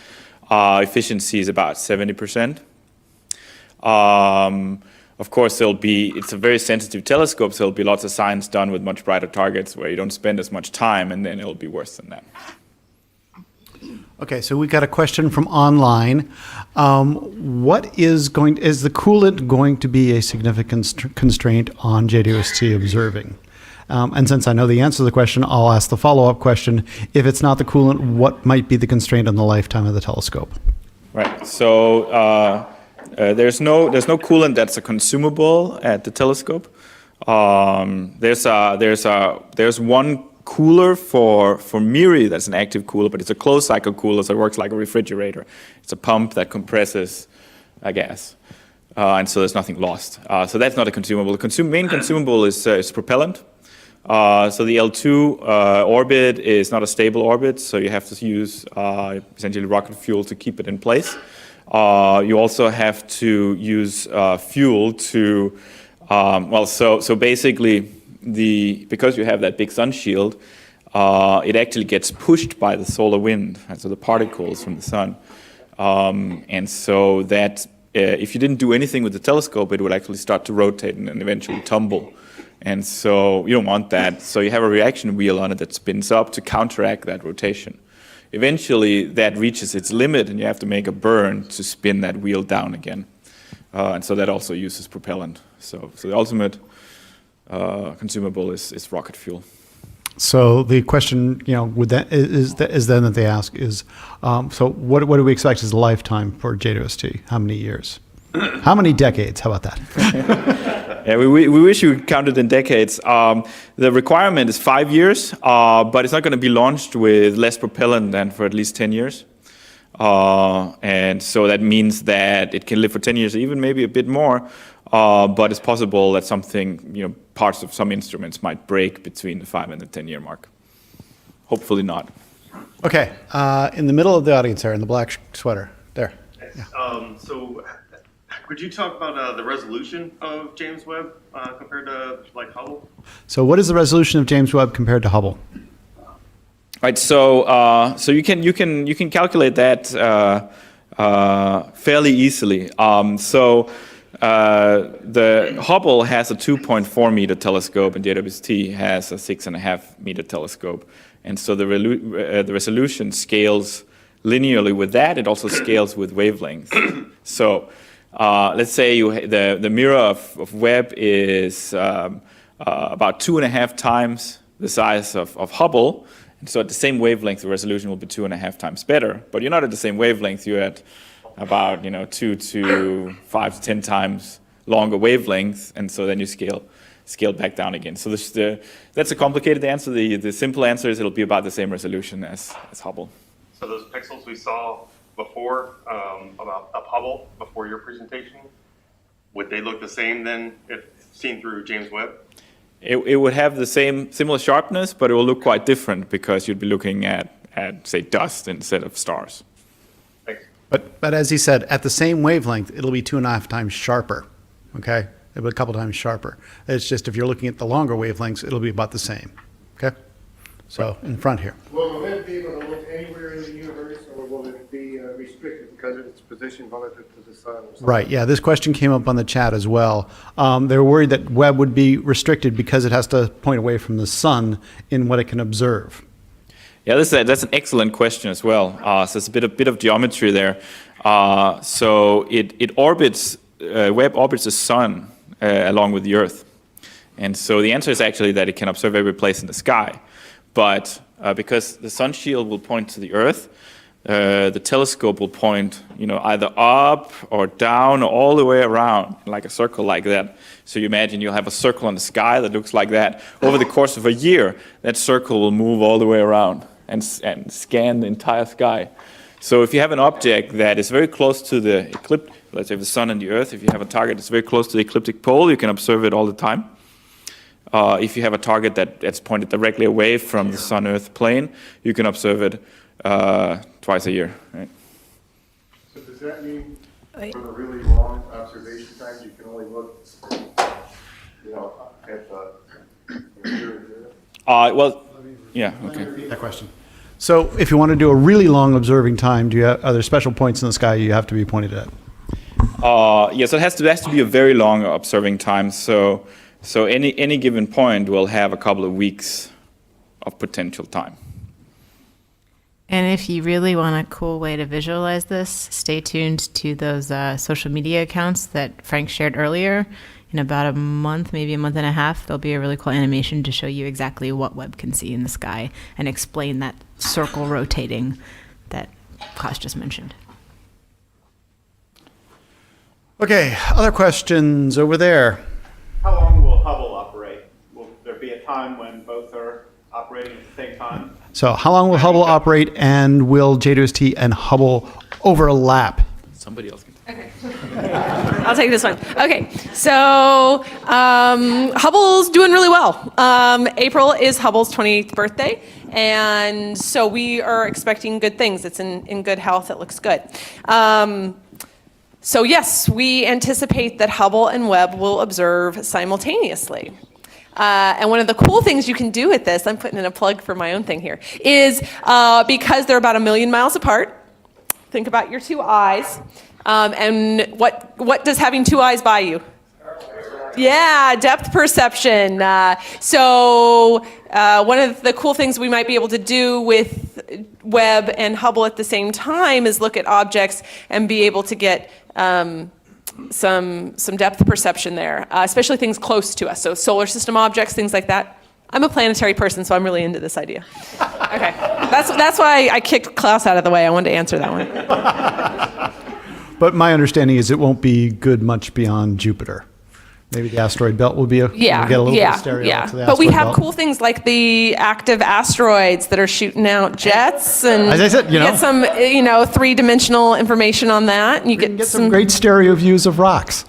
efficiency is about 70%. Of course, it's a very sensitive telescope, so there'll be lots of science done with much brighter targets where you don't spend as much time, and then it'll be worse than that. Okay, so we got a question from online. Is the coolant going to be a significant constraint on JWST observing? And since I know the answer to the question, I'll ask the follow-up question. If it's not the coolant, what might be the constraint on the lifetime of the telescope? Right. So there's no coolant that's a consumable at the telescope. There's one cooler for MIRI that's an active cooler, but it's a closed cycle cooler, so it works like a refrigerator. It's a pump that compresses gas, and so there's nothing lost. So that's not a consumable. The main consumable is propellant. So the L2 orbit is not a stable orbit, so you have to use essentially rocket fuel to keep it in place. You also have to use fuel to, so basically, because you have that big sun shield, it actually gets pushed by the solar wind, right? So the particles from the sun. And so that if you didn't do anything with the telescope, it would actually start to rotate and eventually tumble. And so you don't want that. So you have a reaction wheel on it that spins up to counteract that rotation. Eventually, that reaches its limit, and you have to make a burn to spin that wheel down again. And so that also uses propellant. So the ultimate consumable is rocket fuel. So the question, is then that they ask is, so what do we expect as a lifetime for JWST? How many years? How many decades? How about that? Yeah, we wish you counted in decades. The requirement is 5 years, but it's not going to be launched with less propellant than for at least 10 years. And so that means that it can live for 10 years, even maybe a bit more. But it's possible that something, parts of some instruments might break between the 5 and the 10-year mark. Hopefully not. Okay, in the middle of the audience there, in the black sweater, there. Yeah. So could you talk about the resolution of James Webb compared to Hubble? So what is the resolution of James Webb compared to Hubble? Right. So you can calculate that fairly easily. The Hubble has a 2.4 meter telescope, and JWST has a 6.5 meter telescope, and so the resolution scales linearly with that. It also scales with wavelengths. So let's say the mirror of Webb is about 2.5 times the size of Hubble, and so at the same wavelength, the resolution will be 2.5 times better. But you're not at the same wavelength. You're at about 2 to 5 to 10 times longer wavelength, and so then you scale back down again. So that's a complicated answer. The simple answer is it'll be about the same resolution as Hubble. So those pixels we saw before about Hubble before your presentation, would they look the same then if seen through James Webb? It would have the similar sharpness, but it will look quite different because you'd be looking at say dust instead of stars. Thanks. But as he said, at the same wavelength, it'll be 2.5 times sharper. Okay, it'll be a couple times sharper. It's just if you're looking at the longer wavelengths, it'll be about the same. Okay, so in front here. Will the Webb be able to look anywhere in the universe, or will it be restricted because of its position relative to the sun? Or something? Right. Yeah, this question came up on the chat as well. They were worried that Webb would be restricted because it has to point away from the sun in what it can observe. Yeah, that's an excellent question as well. So it's a bit of geometry there. So it orbits. Webb orbits the sun along with the Earth, and so the answer is actually that it can observe every place in the sky. But because the sun shield will point to the Earth, the telescope will point, either up or down or all the way around, like a circle like that. So you imagine you'll have a circle in the sky that looks like that. Over the course of a year, that circle will move all the way around and scan the entire sky. So if you have an object that is very close to the ecliptic, let's say the sun and the Earth, if you have a target that's very close to the ecliptic pole, you can observe it all the time. If you have a target that's pointed directly away from the sun-Earth plane, you can observe it twice a year. Right? So does that mean For the really long observation times, you can only look, at the, Well, yeah, okay. That question. So if you want to do a really long observing time, are there special points in the sky you have to be pointed at? Yes, it has to be a very long observing time. So any given point will have a couple of weeks of potential time. And if you really want a cool way to visualize this, stay tuned to those social media accounts that Frank shared earlier. In about a month, maybe a month and a half, there'll be a really cool animation to show you exactly what Webb can see in the sky and explain that circle rotating that Klaus just mentioned. Okay, other questions over there? How long will Hubble operate? Will there be a time when both are operating at the same time? So how long will Hubble operate, and will JWST and Hubble overlap? Somebody else can. Okay. I'll take this one. Okay, so Hubble's doing really well. April is Hubble's 28th birthday, and so we are expecting good things. It's in good health. It looks good. So yes, we anticipate that Hubble and Webb will observe simultaneously. And one of the cool things you can do with this, I'm putting in a plug for my own thing here, is because they're about 1 million miles apart, think about your two eyes. And what does having two eyes buy you? Yeah, depth perception. So one of the cool things we might be able to do with Webb and Hubble at the same time is look at objects and be able to get some depth perception there, especially things close to us. So solar system objects, things like that. I'm a planetary person, so I'm really into this idea. Okay, that's why I kicked Klaus out of the way. I wanted to answer that one. But my understanding is it won't be good much beyond Jupiter. Maybe the asteroid belt will be we'll get a little bit of stereo to the But we asteroid have belt. cool things like the active asteroids that are shooting out jets, and as I said, you get some three-dimensional information on that, and you get some great stereo views of rocks.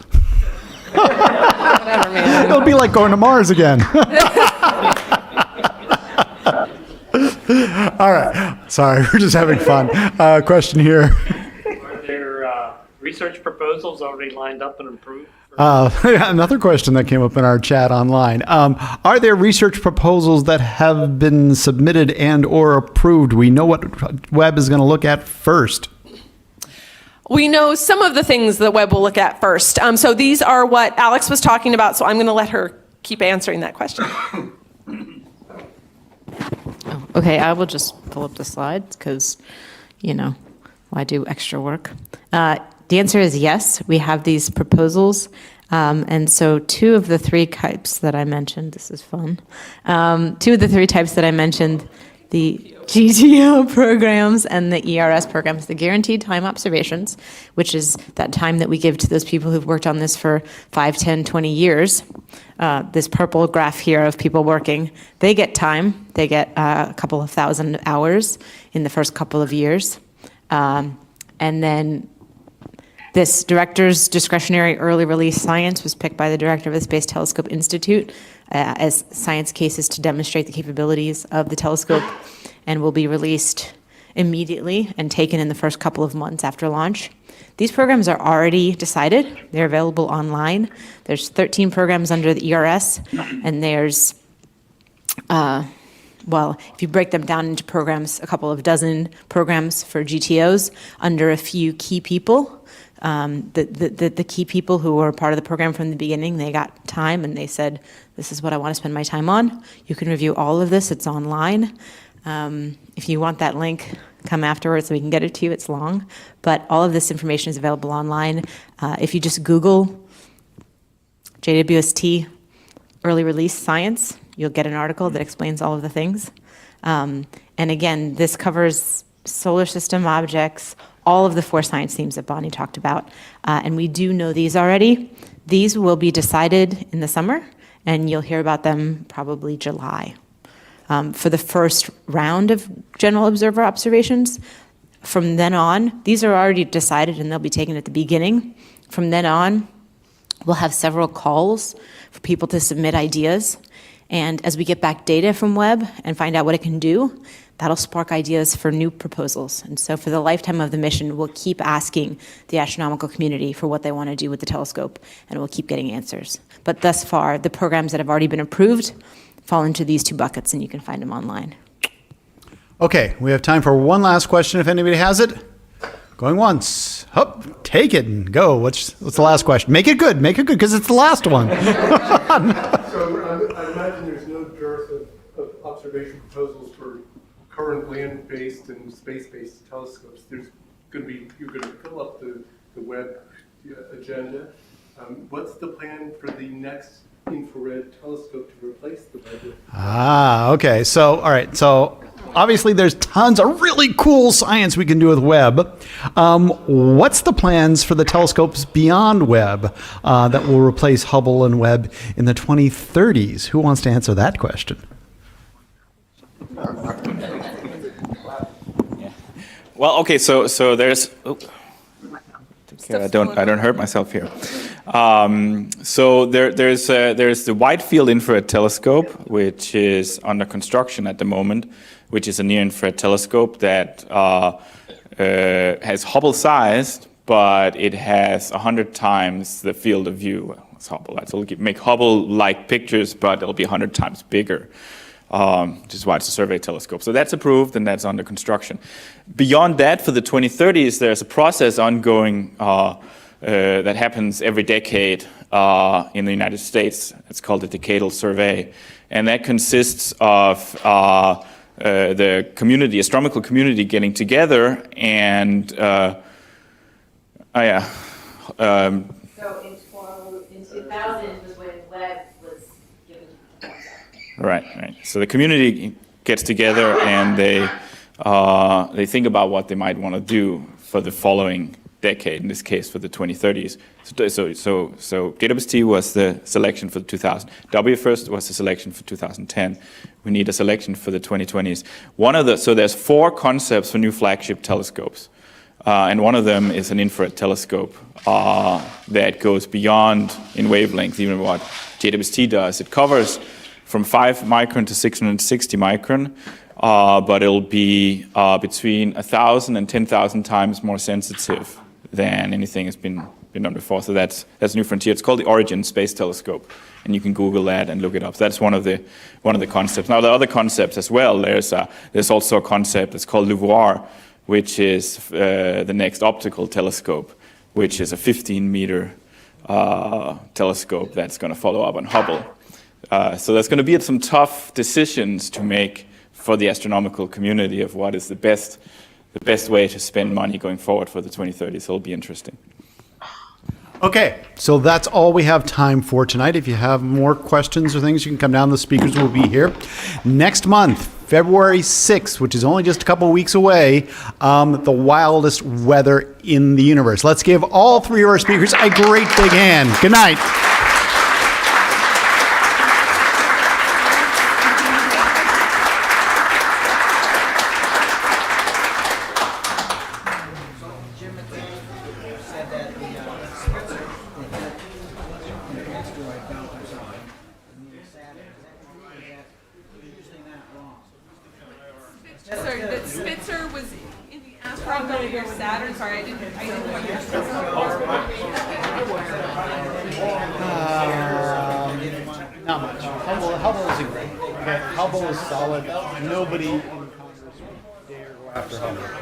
Whatever, man. It'll be like going to Mars again. All right. Sorry, we're just having fun. Question here. Are there research proposals already lined up and approved? Another question that came up in our chat online. Are there research proposals that have been submitted and or approved? We know what Webb is going to look at first. We know some of the things that Webb will look at first. So these are what Alex was talking about, so I'm going to let her keep answering that question. Okay, I will just pull up the slides because, I do extra work. The answer is yes, we have these proposals. And so two of the three types that I mentioned, this is fun. Two of the three types that I mentioned, the GTO programs and the ERS programs, the guaranteed time observations, which is that time that we give to those people who've worked on this for 5, 10, 20 years. This purple graph here of people working, they get time. They get a couple of thousand hours in the first couple of years. And then this director's discretionary early release science was picked by the director of the Space Telescope Institute as science cases to demonstrate the capabilities of the telescope, and will be released immediately and taken in the first couple of months after launch. These programs are already decided. They're available online. There's 13 programs under the ERS, and there's, if you break them down into programs, a couple of dozen programs for GTOs under a few key people. The key people who were part of the program from the beginning, they got time and they said, this is what I want to spend my time on. You can review all of this. It's online. If you want that link, come afterwards so we can get it to you. It's long. But all of this information is available online. If you just Google JWST early release science, you'll get an article that explains all of the things. And again, this covers solar system objects, all of the 4 science themes that Bonnie talked about. And we do know these already. These will be decided in the summer, and you'll hear about them probably July. For the first round of general observer observations, from then on, these are already decided and they'll be taken at the beginning. From then on, we'll have several calls for people to submit ideas. And as we get back data from Webb and find out what it can do, that'll spark ideas for new proposals. And so for the lifetime of the mission, we'll keep asking the astronomical community for what they want to do with the telescope, and we'll keep getting answers. But thus far, the programs that have already been approved fall into these two buckets, and you can find them online. Okay, we have time for one last question if anybody has it. Going once. Hup, take it and go. What's the last question? Make it good, because it's the last one. So I imagine there's no dearth of observation proposals for current land-based and space-based telescopes. You're going to fill up the Webb agenda. What's the plan for the next infrared telescope to replace the Webb? Okay. So, all right. So, obviously, there's tons of really cool science we can do with Webb. What's the plans for the telescopes beyond Webb that will replace Hubble and Webb in the 2030s? Who wants to answer that question? Yeah. Well, okay. So there's. Oh. I don't hurt myself here. So there's the Wide Field Infrared Telescope, which is under construction at the moment, which is a near-infrared telescope that has Hubble-sized, but it has 100 times the field of view as Hubble. So it'll make Hubble-like pictures, but it'll be 100 times bigger, which is why it's a survey telescope. So that's approved, and that's under construction. Beyond that, for the 2030s, there's a process ongoing that happens every decade in the United States. It's called a decadal survey, and that consists of the community, astronomical community, getting together and So in 2000 was when Webb was given the concept. Right. So the community gets together and they think about what they might want to do for the following decade, in this case for the 2030s. So JWST was the selection for 2000. WFIRST was the selection for 2010. We need a selection for the 2020s. So there's 4 concepts for new flagship telescopes. And one of them is an infrared telescope that goes beyond in wavelength, even what JWST does. It covers from 5 micron to 660 micron, but it'll be between 1,000 and 10,000 times more sensitive than anything has been done before. So that's a new frontier. It's called the Origin Space Telescope, and you can Google that and look it up. So that's one of the concepts. Now, there are other concepts as well. There's also a concept that's called LUVOIR, which is the next optical telescope, which is a 15-meter telescope that's going to follow up on Hubble. So there's going to be some tough decisions to make for the astronomical community of what is the best way to spend money going forward for the 2030s. So it'll be interesting. Okay, so that's all we have time for tonight. If you have more questions or things, you can come down. The speakers will be here. Next month, February 6th, which is only just a couple weeks away, the wildest weather in the universe. Let's give all 3 of our speakers a great big hand. Good night. Spitzer was in the astronomical year Saturn. Sorry, I didn't know what year Not much. Hubble isn't great. Okay, Hubble is solid. Nobody in Congress would dare go after Hubble.